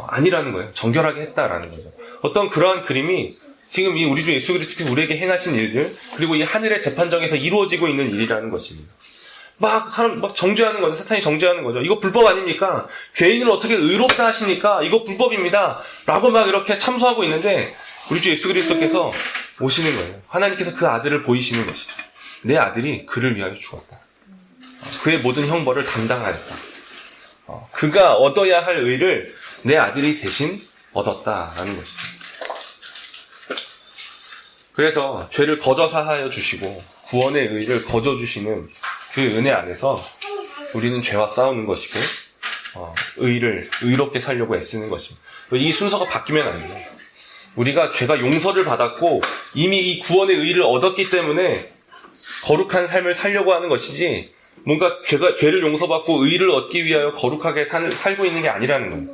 아니라는 거예요. 정결하게 했다라는 거죠. 어떤 그러한 그림이 지금 이 우리 주 예수 그리스도께서 우리에게 행하신 일들, 그리고 이 하늘의 재판정에서 이루어지고 있는 일이라는 것입니다. 막 정죄하는 거죠. 사탄이 정죄하는 거죠. 이거 불법 아닙니까? 죄인을 어떻게 의롭다 하십니까? 이거 불법입니다. 라고 막 이렇게 참소하고 있는데 우리 주 예수 그리스도께서 오시는 거예요. 하나님께서 그 아들을 보이시는 것이죠. 내 아들이 그를 위하여 죽었다. 그의 모든 형벌을 담당하였다. 그가 얻어야 할 의를 내 아들이 대신 얻었다라는 것이죠. 그래서 죄를 거저 사하여 주시고 구원의 의를 거저 주시는 그 은혜 안에서 우리는 죄와 싸우는 것이고 의를 의롭게 살려고 애쓰는 것입니다. 이 순서가 바뀌면 안 돼요. 우리가 죄가 용서를 받았고 이미 이 구원의 의를 얻었기 때문에 거룩한 삶을 살려고 하는 것이지, 뭔가 죄를 용서받고 의를 얻기 위하여 거룩하게 살고 있는 게 아니라는 거예요.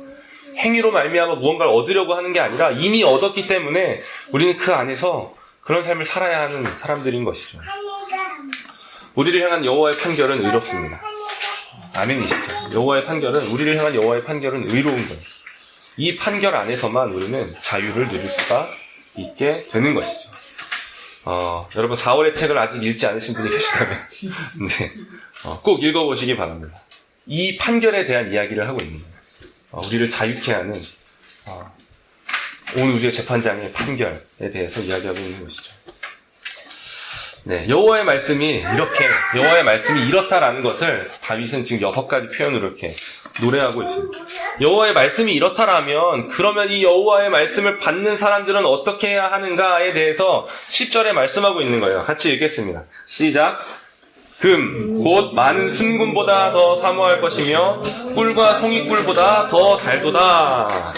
행위로 말미암아 무언가를 얻으려고 하는 게 아니라 이미 얻었기 때문에 우리는 그 안에서 그런 삶을 살아야 하는 사람들인 것이죠. 우리를 향한 여호와의 판결은 의롭습니다. 아멘이시죠? 여호와의 판결은, 우리를 향한 여호와의 판결은 의로운 거예요. 이 판결 안에서만 우리는 자유를 누릴 수가 있게 되는 것이죠. 여러분 4월의 책을 아직 읽지 않으신 분이 계시다면 네, 꼭 읽어보시기 바랍니다. 이 판결에 대한 이야기를 하고 있는 거예요. 우리를 자유케 하는 온 우주의 재판장의 판결에 대해서 이야기하고 있는 것이죠. 네, 여호와의 말씀이 이렇다라는 것을 다윗은 지금 6가지 표현으로 이렇게 노래하고 있습니다. 여호와의 말씀이 이렇다라면, 그러면 이 여호와의 말씀을 받는 사람들은 어떻게 해야 하는가에 대해서 10절에 말씀하고 있는 거예요. 같이 읽겠습니다. 시작. 금, 곧 많은 순금보다 더 사모할 것이며 꿀과 송이꿀보다 더 달도다.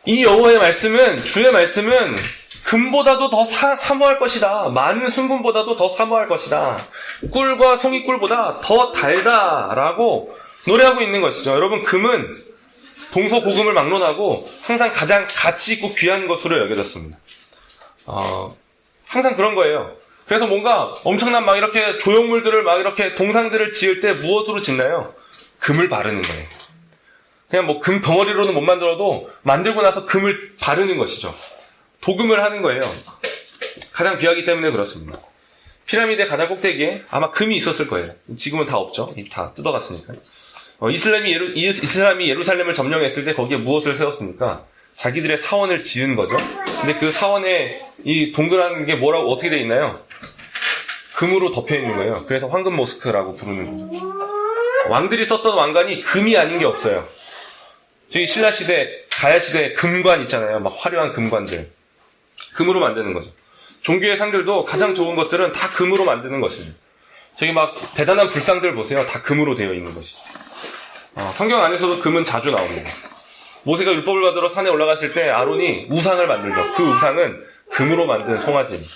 이 여호와의 말씀은, 주의 말씀은 금보다도 더 사모할 것이다. 많은 순금보다도 더 사모할 것이다. 꿀과 송이꿀보다 더 달다라고 노래하고 있는 것이죠. 여러분, 금은 동서고금을 막론하고 항상 가장 가치 있고 귀한 것으로 여겨졌습니다. 항상 그런 거예요. 그래서 뭔가 엄청난 막 이렇게 조형물들을 막 이렇게 동상들을 지을 때 무엇으로 짓나요? 금을 바르는 거예요. 그냥 뭐 금 덩어리로는 못 만들어도 만들고 나서 금을 바르는 것이죠. 도금을 하는 거예요. 가장 귀하기 때문에 그렇습니다. 피라미드의 가장 꼭대기에 아마 금이 있었을 거예요. 지금은 다 없죠. 다 뜯어갔으니까. 이슬람이 예루살렘을 점령했을 때 거기에 무엇을 세웠습니까? 자기들의 사원을 지은 거죠. 근데 그 사원에 이 동그란 게 뭐라고 어떻게 돼 있나요? 금으로 덮여 있는 거예요. 그래서 황금 모스크라고 부르는 거죠. 왕들이 썼던 왕관이 금이 아닌 게 없어요. 저기 신라 시대, 가야 시대 금관 있잖아요. 막 화려한 금관들. 금으로 만드는 거죠. 종교의 상들도 가장 좋은 것들은 다 금으로 만드는 것입니다. 저기 막 대단한 불상들 보세요. 다 금으로 되어 있는 것이죠. 성경 안에서도 금은 자주 나옵니다. 모세가 율법을 받으러 산에 올라갔을 때 아론이 우상을 만들죠. 그 우상은 금으로 만든 송아지.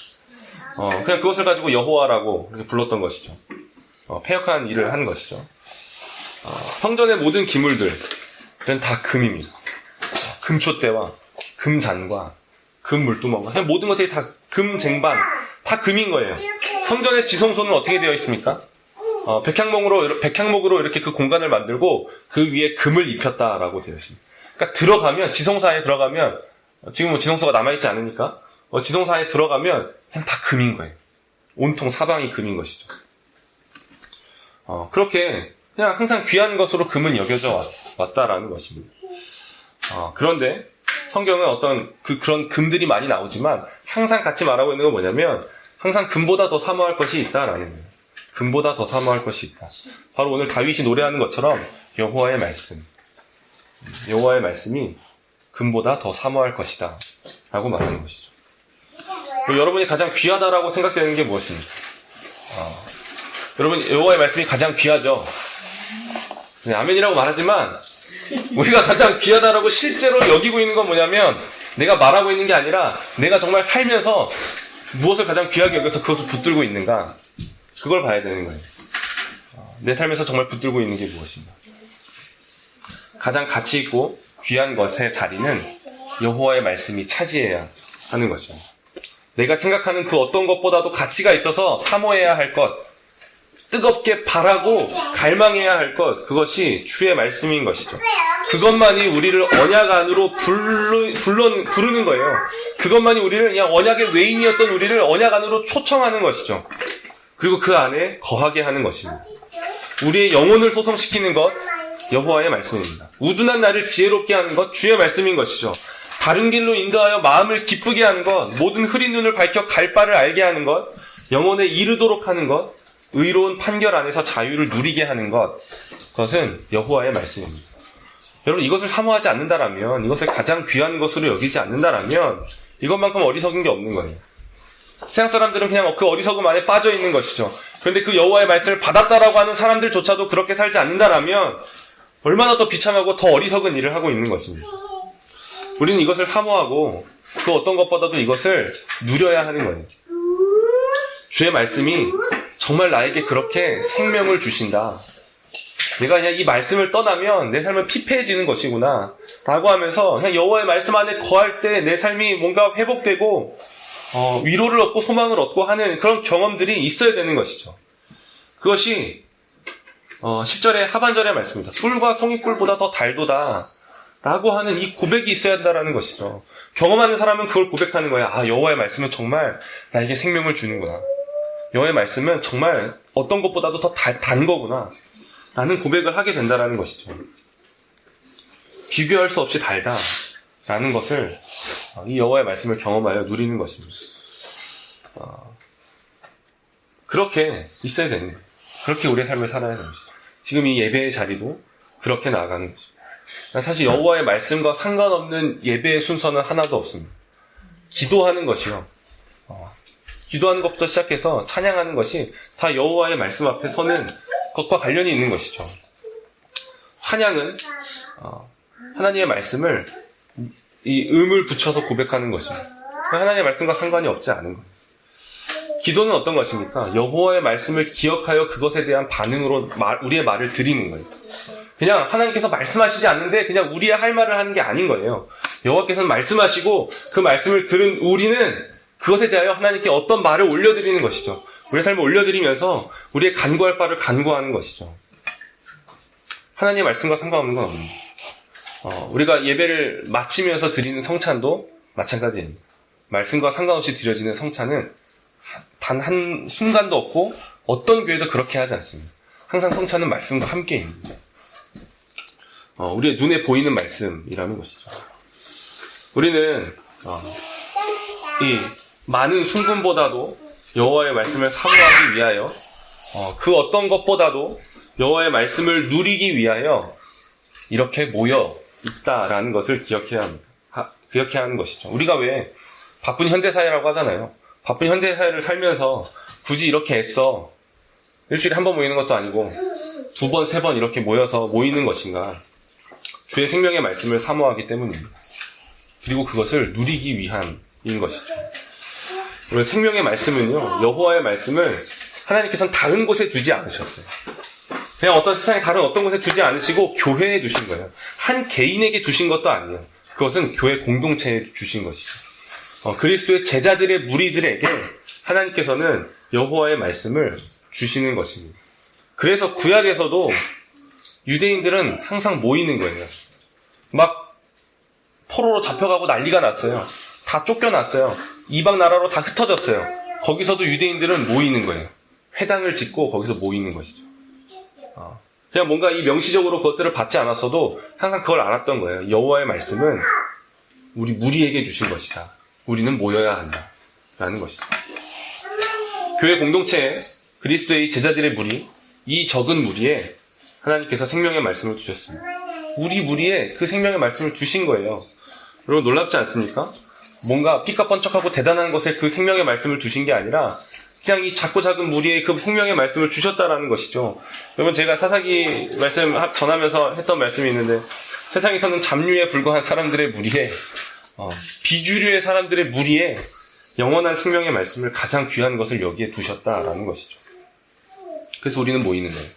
그냥 그것을 가지고 여호와라고 이렇게 불렀던 것이죠. 패역한 일을 한 것이죠. 성전의 모든 기물들은 다 금입니다. 금촛대와 금잔과 금물두멍과 그냥 모든 것들이 다 금쟁반, 다 금인 거예요. 성전의 지성소는 어떻게 되어 있습니까? 백향목으로 이렇게 그 공간을 만들고 그 위에 금을 입혔다라고 되어 있습니다. 그러니까 들어가면, 지성소 안에 들어가면, 지금 뭐 지성소가 남아있지 않으니까, 지성소 안에 들어가면 그냥 다 금인 거예요. 온통 사방이 금인 것이죠. 그렇게 그냥 항상 귀한 것으로 금은 여겨져 왔다라는 것입니다. 그런데 성경은 그런 금들이 많이 나오지만 항상 같이 말하고 있는 건 뭐냐면 항상 금보다 더 사모할 것이 있다라는 거예요. 금보다 더 사모할 것이 있다. 바로 오늘 다윗이 노래하는 것처럼 여호와의 말씀. 여호와의 말씀이 금보다 더 사모할 것이다. 라고 말하는 것이죠. 여러분이 가장 귀하다라고 생각되는 게 무엇입니까? 여러분, 여호와의 말씀이 가장 귀하죠. 아멘이라고 말하지만 우리가 가장 귀하다라고 실제로 여기고 있는 건 뭐냐면 내가 말하고 있는 게 아니라 내가 정말 살면서 무엇을 가장 귀하게 여겨서 그것을 붙들고 있는가? 그걸 봐야 되는 거예요. 내 삶에서 정말 붙들고 있는 게 무엇인가? 가장 가치 있고 귀한 것의 자리는 여호와의 말씀이 차지해야 하는 것이죠. 내가 생각하는 그 어떤 것보다도 가치가 있어서 사모해야 할 것, 뜨겁게 바라고 갈망해야 할 것, 그것이 주의 말씀인 것이죠. 그것만이 우리를 언약 안으로 부르는 거예요. 그것만이 우리를 그냥 언약의 외인이었던 우리를 언약 안으로 초청하는 것이죠. 그리고 그 안에 거하게 하는 것입니다. 우리의 영혼을 소성시키는 것, 여호와의 말씀입니다. 우둔한 나를 지혜롭게 하는 것, 주의 말씀인 것이죠. 바른 길로 인도하여 마음을 기쁘게 하는 것, 모든 흐린 눈을 밝혀 갈 바를 알게 하는 것, 영혼에 이르도록 하는 것, 의로운 판결 안에서 자유를 누리게 하는 것, 그것은 여호와의 말씀입니다. 여러분, 이것을 사모하지 않는다라면, 이것을 가장 귀한 것으로 여기지 않는다라면 이것만큼 어리석은 게 없는 거예요. 세상 사람들은 그냥 그 어리석음 안에 빠져 있는 것이죠. 그런데 그 여호와의 말씀을 받았다라고 하는 사람들조차도 그렇게 살지 않는다라면 얼마나 더 비참하고 더 어리석은 일을 하고 있는 것입니다. 우리는 이것을 사모하고 그 어떤 것보다도 이것을 누려야 하는 거예요. 주의 말씀이 정말 나에게 그렇게 생명을 주신다. 내가 그냥 이 말씀을 떠나면 내 삶은 피폐해지는 것이구나 라고 하면서 그냥 여호와의 말씀 안에 거할 때 내 삶이 뭔가 회복되고 위로를 얻고 소망을 얻고 하는 그런 경험들이 있어야 되는 것이죠. 그것이 10절의 하반절의 말씀입니다. 꿀과 송이꿀보다 더 달도다 라고 하는 이 고백이 있어야 한다는 것이죠. 경험하는 사람은 그걸 고백하는 거야. 아, 여호와의 말씀은 정말 나에게 생명을 주는구나. 여호와의 말씀은 정말 어떤 것보다도 더 단 거구나 라는 고백을 하게 된다는 것이죠. 비교할 수 없이 달다라는 것을 이 여호와의 말씀을 경험하여 누리는 것입니다. 그렇게 있어야 되는 거예요. 그렇게 우리의 삶을 살아야 되는 것이죠. 지금 이 예배의 자리도 그렇게 나아가는 것입니다. 사실 여호와의 말씀과 상관없는 예배의 순서는 하나도 없습니다. 기도하는 것이요. 기도하는 것부터 시작해서 찬양하는 것이 다 여호와의 말씀 앞에 서는 것과 관련이 있는 것이죠. 찬양은 하나님의 말씀을 이 음을 붙여서 고백하는 것입니다. 하나님의 말씀과 상관이 없지 않은 거예요. 기도는 어떤 것입니까? 여호와의 말씀을 기억하여 그것에 대한 반응으로 우리의 말을 드리는 거예요. 그냥 하나님께서 말씀하시지 않는데 그냥 우리의 할 말을 하는 게 아닌 거예요. 여호와께서는 말씀하시고 그 말씀을 들은 우리는 그것에 대하여 하나님께 어떤 말을 올려드리는 것이죠. 우리의 삶을 올려드리면서 우리의 간구할 바를 간구하는 것이죠. 하나님의 말씀과 상관없는 건 없습니다. 우리가 예배를 마치면서 드리는 성찬도 마찬가지입니다. 말씀과 상관없이 드려지는 성찬은 단 한 순간도 없고 어떤 교회도 그렇게 하지 않습니다. 항상 성찬은 말씀과 함께입니다. 우리의 눈에 보이는 말씀이라는 것이죠. 우리는 이 많은 순금보다도 여호와의 말씀을 사모하기 위하여 그 어떤 것보다도 여호와의 말씀을 누리기 위하여 이렇게 모여 있다라는 것을 기억해야 하는 것이죠. 우리가 왜 바쁜 현대사회라고 하잖아요. 바쁜 현대사회를 살면서 굳이 이렇게 애써 일주일에 한 번 모이는 것도 아니고 2번, 3번 이렇게 모여서 모이는 것인가? 주의 생명의 말씀을 사모하기 때문입니다. 그리고 그것을 누리기 위함인 것이죠. 우리 생명의 말씀은요, 여호와의 말씀을 하나님께서는 다른 곳에 두지 않으셨어요. 그냥 어떤 세상에 다른 어떤 곳에 두지 않으시고 교회에 두신 거예요. 한 개인에게 두신 것도 아니에요. 그것은 교회 공동체에 주신 것이죠. 그리스도의 제자들의 무리들에게 하나님께서는 여호와의 말씀을 주시는 것입니다. 그래서 구약에서도 유대인들은 항상 모이는 거예요. 막 포로로 잡혀가고 난리가 났어요. 다 쫓겨났어요. 이방 나라로 다 흩어졌어요. 거기서도 유대인들은 모이는 거예요. 회당을 짓고 거기서 모이는 것이죠. 그냥 뭔가 이 명시적으로 그것들을 받지 않았어도 항상 그걸 알았던 거예요. 여호와의 말씀은 우리 무리에게 주신 것이다. 우리는 모여야 한다. 라는 것이죠. 교회 공동체에 그리스도의 제자들의 무리, 이 적은 무리에 하나님께서 생명의 말씀을 주셨습니다. 우리 무리에 그 생명의 말씀을 주신 거예요. 여러분 놀랍지 않습니까? 뭔가 삐까뻔쩍하고 대단한 것에 그 생명의 말씀을 주신 게 아니라 그냥 이 작고 작은 무리에 그 생명의 말씀을 주셨다라는 것이죠. 여러분 제가 사사기 말씀 전하면서 했던 말씀이 있는데 세상에서는 잡류에 불과한 사람들의 무리에 비주류의 사람들의 무리에 영원한 생명의 말씀을 가장 귀한 것을 여기에 두셨다라는 것이죠. 그래서 우리는 모이는 거예요.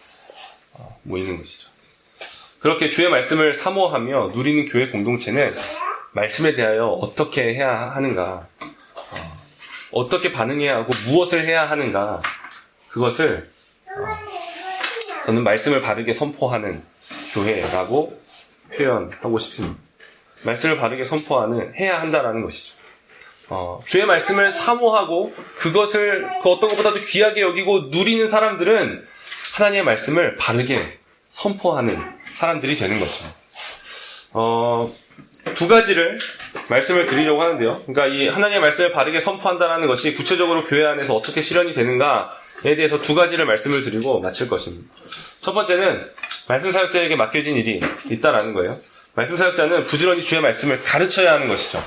모이는 것이죠. 그렇게 주의 말씀을 사모하며 누리는 교회 공동체는 말씀에 대하여 어떻게 해야 하는가, 어떻게 반응해야 하고 무엇을 해야 하는가, 그것을 저는 말씀을 바르게 선포하는 교회라고 표현하고 싶습니다. 말씀을 바르게 선포하는, 해야 한다라는 것이죠. 주의 말씀을 사모하고 그것을 그 어떤 것보다도 귀하게 여기고 누리는 사람들은 하나님의 말씀을 바르게 선포하는 사람들이 되는 것입니다. 두 가지를 말씀을 드리려고 하는데요. 그러니까 이 하나님의 말씀을 바르게 선포한다는 것이 구체적으로 교회 안에서 어떻게 실현이 되는가에 대해서 두 가지를 말씀을 드리고 마칠 것입니다. 첫 번째는 말씀 사역자에게 맡겨진 일이 있다라는 거예요. 말씀 사역자는 부지런히 주의 말씀을 가르쳐야 하는 것이죠.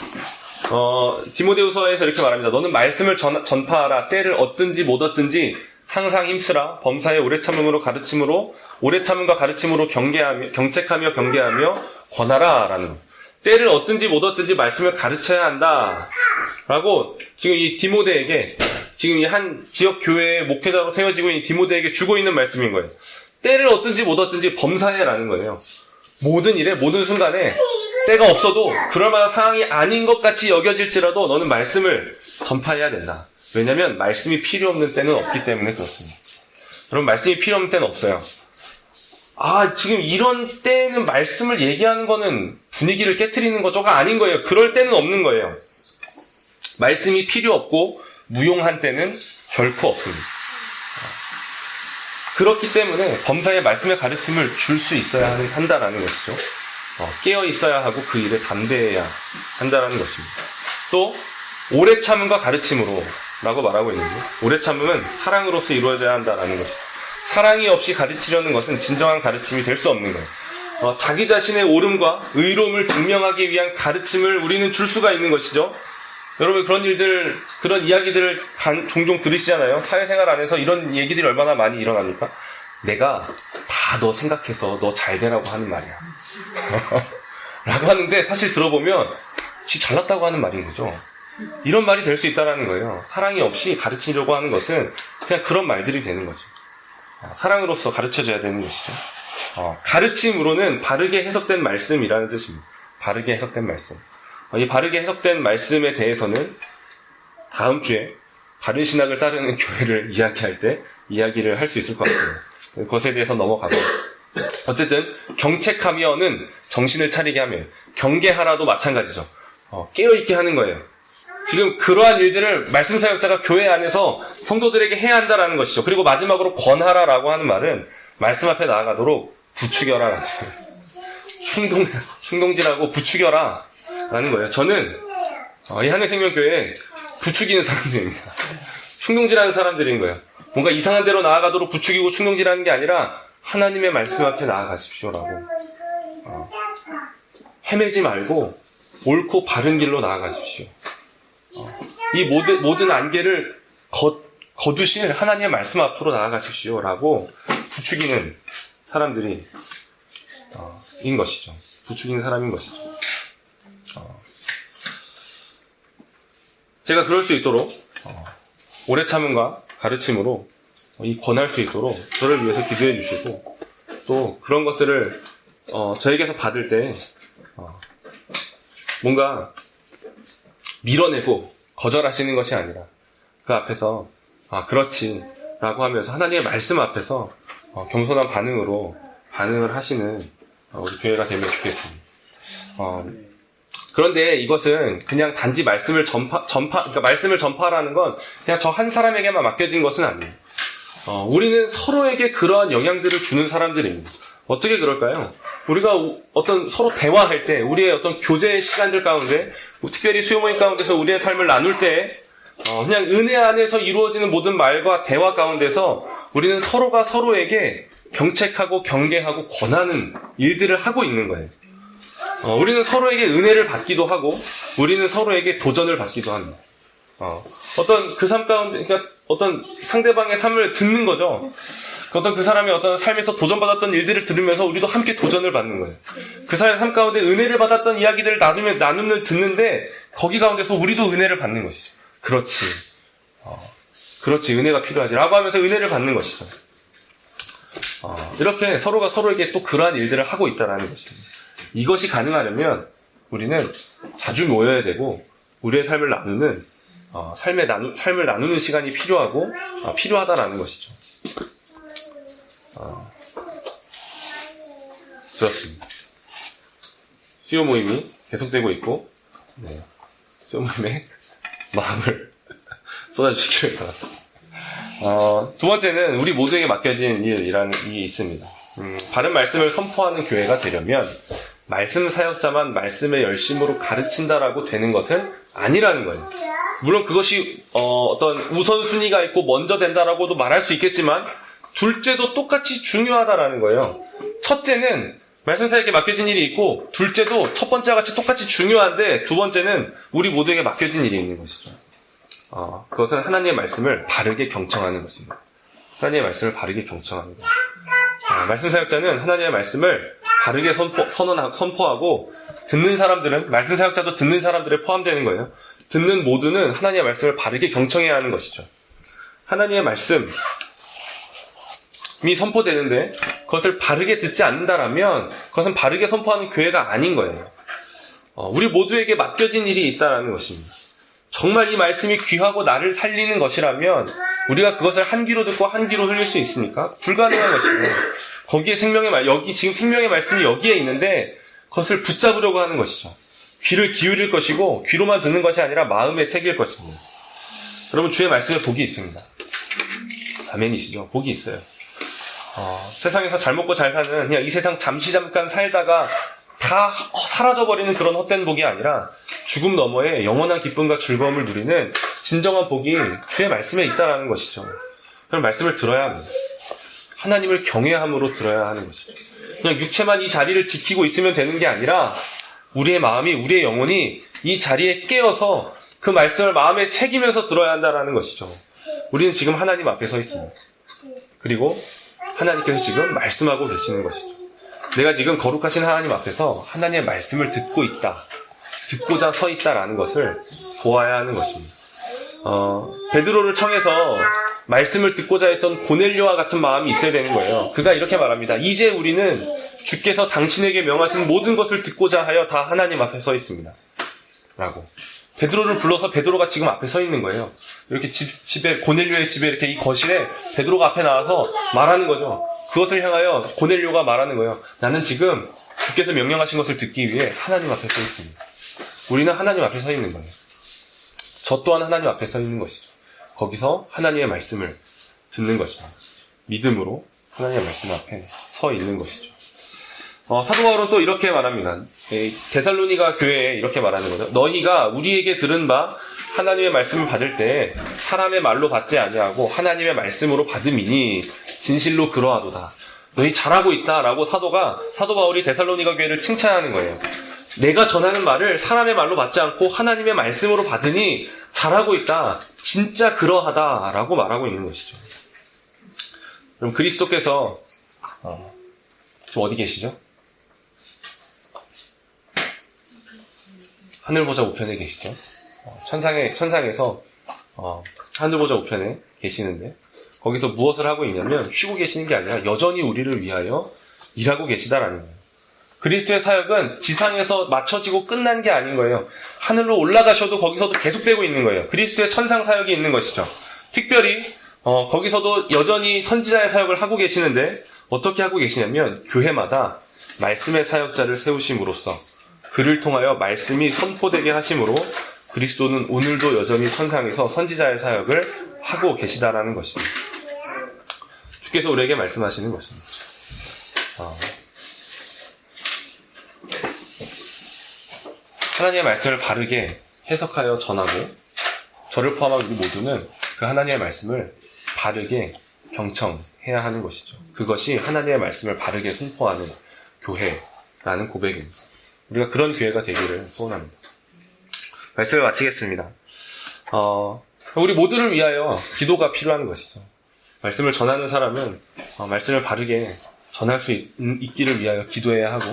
디모데후서에서 이렇게 말합니다. 너는 말씀을 전파하라. 때를 얻든지 못 얻든지 항상 힘쓰라. 범사에 오래 참음으로 가르침으로, 오래 참음과 가르침으로 경책하며 경계하며 권하라. 라는 거. 때를 얻든지 못 얻든지 말씀을 가르쳐야 한다. 라고 지금 이 디모데에게, 지금 이 한 지역 교회의 목회자로 세워지고 있는 디모데에게 주고 있는 말씀인 거예요. 때를 얻든지 못 얻든지 범사에라는 거예요. 모든 일에, 모든 순간에 때가 없어도 그럴 만한 상황이 아닌 것 같이 여겨질지라도 너는 말씀을 전파해야 된다. 왜냐하면 말씀이 필요 없는 때는 없기 때문에 그렇습니다. 여러분, 말씀이 필요 없는 때는 없어요. 지금 이런 때는 말씀을 얘기하는 거는 분위기를 깨트리는 거죠가 아닌 거예요. 그럴 때는 없는 거예요. 말씀이 필요 없고 무용한 때는 결코 없습니다. 그렇기 때문에 범사에 말씀의 가르침을 줄 수 있어야 한다라는 것이죠. 깨어 있어야 하고 그 일에 담대해야 한다라는 것입니다. 또 오래 참음과 가르침으로 라고 말하고 있는데, 오래 참음은 사랑으로서 이루어져야 한다라는 것이죠. 사랑이 없이 가르치려는 것은 진정한 가르침이 될 수 없는 거예요. 자기 자신의 옳음과 의로움을 증명하기 위한 가르침을 우리는 줄 수가 있는 것이죠. 여러분, 그런 이야기들을 종종 들으시잖아요. 사회생활 안에서 이런 얘기들이 얼마나 많이 일어납니까? 내가 다 너 생각해서 너 잘 되라고 하는 말이야. 라고 하는데, 사실 들어보면 지 잘났다고 하는 말인 거죠. 이런 말이 될 수 있다는 거예요. 사랑이 없이 가르치려고 하는 것은 그냥 그런 말들이 되는 거죠. 사랑으로서 가르쳐줘야 되는 것이죠. 가르침으로는 바르게 해석된 말씀이라는 뜻입니다. 바르게 해석된 말씀. 이 바르게 해석된 말씀에 대해서는 다음 주에 바른 신학을 따르는 교회를 이야기할 때 이야기를 할 수 있을 것 같습니다. 그것에 대해서 넘어가고, 어쨌든 경책하며는 정신을 차리게 하며, 경계하라도 마찬가지죠. 깨어있게 하는 거예요. 지금 그러한 일들을 말씀 사역자가 교회 안에서 성도들에게 해야 한다라는 것이죠. 그리고 마지막으로 권하라라고 하는 말은 말씀 앞에 나아가도록 부추겨라. 충동질하고 부추겨라 라는 거예요. 저는 이 한해생명교회에 부추기는 사람들입니다. 충동질하는 사람들인 거예요. 뭔가 이상한 데로 나아가도록 부추기고 충동질하는 게 아니라 하나님의 말씀 앞에 나아가십시오라고. 헤매지 말고 옳고 바른 길로 나아가십시오. 이 모든 안개를 거두실 하나님의 말씀 앞으로 나아가십시오라고 부추기는 사람들이 인 것이죠. 부추기는 사람인 것이죠. 제가 그럴 수 있도록 오래 참음과 가르침으로 권할 수 있도록 저를 위해서 기도해 주시고, 또 그런 것들을 저에게서 받을 때 뭔가 밀어내고 거절하시는 것이 아니라 그 앞에서 그렇지 라고 하면서 하나님의 말씀 앞에서 겸손한 반응을 하시는 우리 교회가 되면 좋겠습니다. 그런데 이것은 그냥 단지 말씀을 그러니까 말씀을 전파하라는 건 그냥 저 한 사람에게만 맡겨진 것은 아니에요. 우리는 서로에게 그러한 영향들을 주는 사람들입니다. 어떻게 그럴까요? 우리가 어떤 서로 대화할 때, 우리의 어떤 교제 시간들 가운데, 특별히 수요 모임 가운데서 우리의 삶을 나눌 때, 그냥 은혜 안에서 이루어지는 모든 말과 대화 가운데서 우리는 서로가 서로에게 경책하고 경계하고 권하는 일들을 하고 있는 거예요. 우리는 서로에게 은혜를 받기도 하고, 우리는 서로에게 도전을 받기도 합니다. 어떤 그 삶 가운데, 그러니까 어떤 상대방의 삶을 듣는 거죠. 어떤 그 사람이 어떤 삶에서 도전받았던 일들을 들으면서 우리도 함께 도전을 받는 거예요. 그 사람의 삶 가운데 은혜를 받았던 이야기들을 듣는데, 거기 가운데서 우리도 은혜를 받는 것이죠. 그렇지. 그렇지. 은혜가 필요하지. 라고 하면서 은혜를 받는 것이죠. 이렇게 서로가 서로에게 또 그러한 일들을 하고 있다는 것입니다. 이것이 가능하려면 우리는 자주 모여야 되고, 우리의 삶을 나누는, 삶을 나누는 시간이 필요하고, 필요하다라는 것이죠. 그렇습니다. 수요 모임이 계속되고 있고, 네. 수요 모임에 마음을 쏟아주시기를 바랍니다. 두 번째는 우리 모두에게 맡겨진 일이라는 일이 있습니다. 바른 말씀을 선포하는 교회가 되려면 말씀 사역자만 말씀의 열심으로 가르친다라고 되는 것은 아니라는 거예요. 물론 그것이 어떤 우선순위가 있고 먼저 된다라고도 말할 수 있겠지만 둘째도 똑같이 중요하다라는 거예요. 첫째는 말씀 사역에 맡겨진 일이 있고 둘째도 첫 번째와 같이 똑같이 중요한데 두 번째는 우리 모두에게 맡겨진 일이 있는 것이죠. 그것은 하나님의 말씀을 바르게 경청하는 것입니다. 하나님의 말씀을 바르게 경청하는 것. 말씀 사역자는 하나님의 말씀을 바르게 선포하고 듣는 사람들은 말씀 사역자도 듣는 사람들에 포함되는 거예요. 듣는 모두는 하나님의 말씀을 바르게 경청해야 하는 것이죠. 하나님의 말씀이 선포되는데 그것을 바르게 듣지 않는다라면 그것은 바르게 선포하는 교회가 아닌 거예요. 우리 모두에게 맡겨진 일이 있다는 것입니다. 정말 이 말씀이 귀하고 나를 살리는 것이라면 우리가 그것을 한 귀로 듣고 한 귀로 흘릴 수 있습니까? 불가능한 것이고 거기에 여기 지금 생명의 말씀이 여기에 있는데 그것을 붙잡으려고 하는 것이죠. 귀를 기울일 것이고 귀로만 듣는 것이 아니라 마음에 새길 것입니다. 여러분 주의 말씀에 복이 있습니다. 아멘이시죠? 복이 있어요. 세상에서 잘 먹고 잘 사는 그냥 이 세상 잠깐 살다가 다 사라져버리는 그런 헛된 복이 아니라 죽음 너머에 영원한 기쁨과 즐거움을 누리는 진정한 복이 주의 말씀에 있다는 것이죠. 그럼 말씀을 들어야 합니다. 하나님을 경외함으로 들어야 하는 것이죠. 그냥 육체만 이 자리를 지키고 있으면 되는 게 아니라 우리의 마음이, 우리의 영혼이 이 자리에 깨어서 그 말씀을 마음에 새기면서 들어야 한다는 것이죠. 우리는 지금 하나님 앞에 서 있습니다. 그리고 하나님께서 지금 말씀하고 계시는 것이죠. 내가 지금 거룩하신 하나님 앞에서 하나님의 말씀을 듣고 있다. 듣고자 서 있다라는 것을 보아야 하는 것입니다. 베드로를 청해서 말씀을 듣고자 했던 고넬료와 같은 마음이 있어야 되는 거예요. 그가 이렇게 말합니다. 이제 우리는 주께서 당신에게 명하신 모든 것을 듣고자 하여 다 하나님 앞에 서 있습니다. 라고. 베드로를 불러서 베드로가 지금 앞에 서 있는 거예요. 이렇게 집에, 고넬료의 집에 이렇게 이 거실에 베드로가 앞에 나와서 말하는 거죠. 그것을 향하여 고넬료가 말하는 거예요. 나는 지금 주께서 명령하신 것을 듣기 위해 하나님 앞에 서 있습니다. 우리는 하나님 앞에 서 있는 거예요. 저 또한 하나님 앞에 서 있는 것이죠. 거기서 하나님의 말씀을 듣는 것입니다. 믿음으로 하나님의 말씀 앞에 서 있는 것이죠. 사도 바울은 또 이렇게 말합니다. 데살로니가 교회에 이렇게 말하는 거죠. 너희가 우리에게 들은 바 하나님의 말씀을 받을 때 사람의 말로 받지 아니하고 하나님의 말씀으로 받음이니 진실로 그러하도다. 너희 잘하고 있다라고 사도 바울이 데살로니가 교회를 칭찬하는 거예요. 내가 전하는 말을 사람의 말로 받지 않고 하나님의 말씀으로 받으니 잘하고 있다. 진짜 그러하다라고 말하고 있는 것이죠. 그럼 그리스도께서 지금 어디 계시죠? 하늘 보좌 우편에 계시죠? 천상에서 하늘 보좌 우편에 계시는데 거기서 무엇을 하고 있냐면 쉬고 계시는 게 아니라 여전히 우리를 위하여 일하고 계시다라는 거예요. 그리스도의 사역은 지상에서 맞춰지고 끝난 게 아닌 거예요. 하늘로 올라가셔도 거기서도 계속되고 있는 거예요. 그리스도의 천상 사역이 있는 것이죠. 특별히 거기서도 여전히 선지자의 사역을 하고 계시는데 어떻게 하고 계시냐면 교회마다 말씀의 사역자를 세우심으로써 그를 통하여 말씀이 선포되게 하심으로 그리스도는 오늘도 여전히 천상에서 선지자의 사역을 하고 계시다라는 것입니다. 주께서 우리에게 말씀하시는 것입니다. 하나님의 말씀을 바르게 해석하여 전하고 저를 포함한 우리 모두는 그 하나님의 말씀을 바르게 경청해야 하는 것이죠. 그것이 하나님의 말씀을 바르게 선포하는 교회라는 고백입니다. 우리가 그런 교회가 되기를 소원합니다. 말씀을 마치겠습니다. 우리 모두를 위하여 기도가 필요한 것이죠. 말씀을 전하는 사람은 말씀을 바르게 전할 수 있기를 위하여 기도해야 하고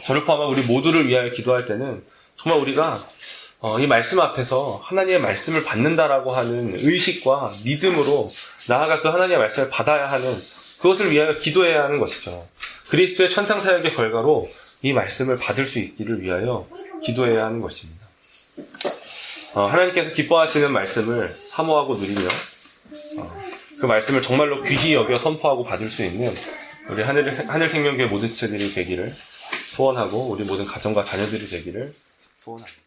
저를 포함한 우리 모두를 위하여 기도할 때는 정말 우리가 이 말씀 앞에서 하나님의 말씀을 받는다라고 하는 의식과 믿음으로 나아가 그 하나님의 말씀을 받아야 하는, 그것을 위하여 기도해야 하는 것이죠. 그리스도의 천상사역의 결과로 이 말씀을 받을 수 있기를 위하여 기도해야 하는 것입니다. 하나님께서 기뻐하시는 말씀을 사모하고 누리며 그 말씀을 정말로 귀히 여겨 선포하고 받을 수 있는 우리 하늘생명교회 모든 지체들이 되기를 소원하고, 우리 모든 가정과 자녀들이 되기를 소원합니다.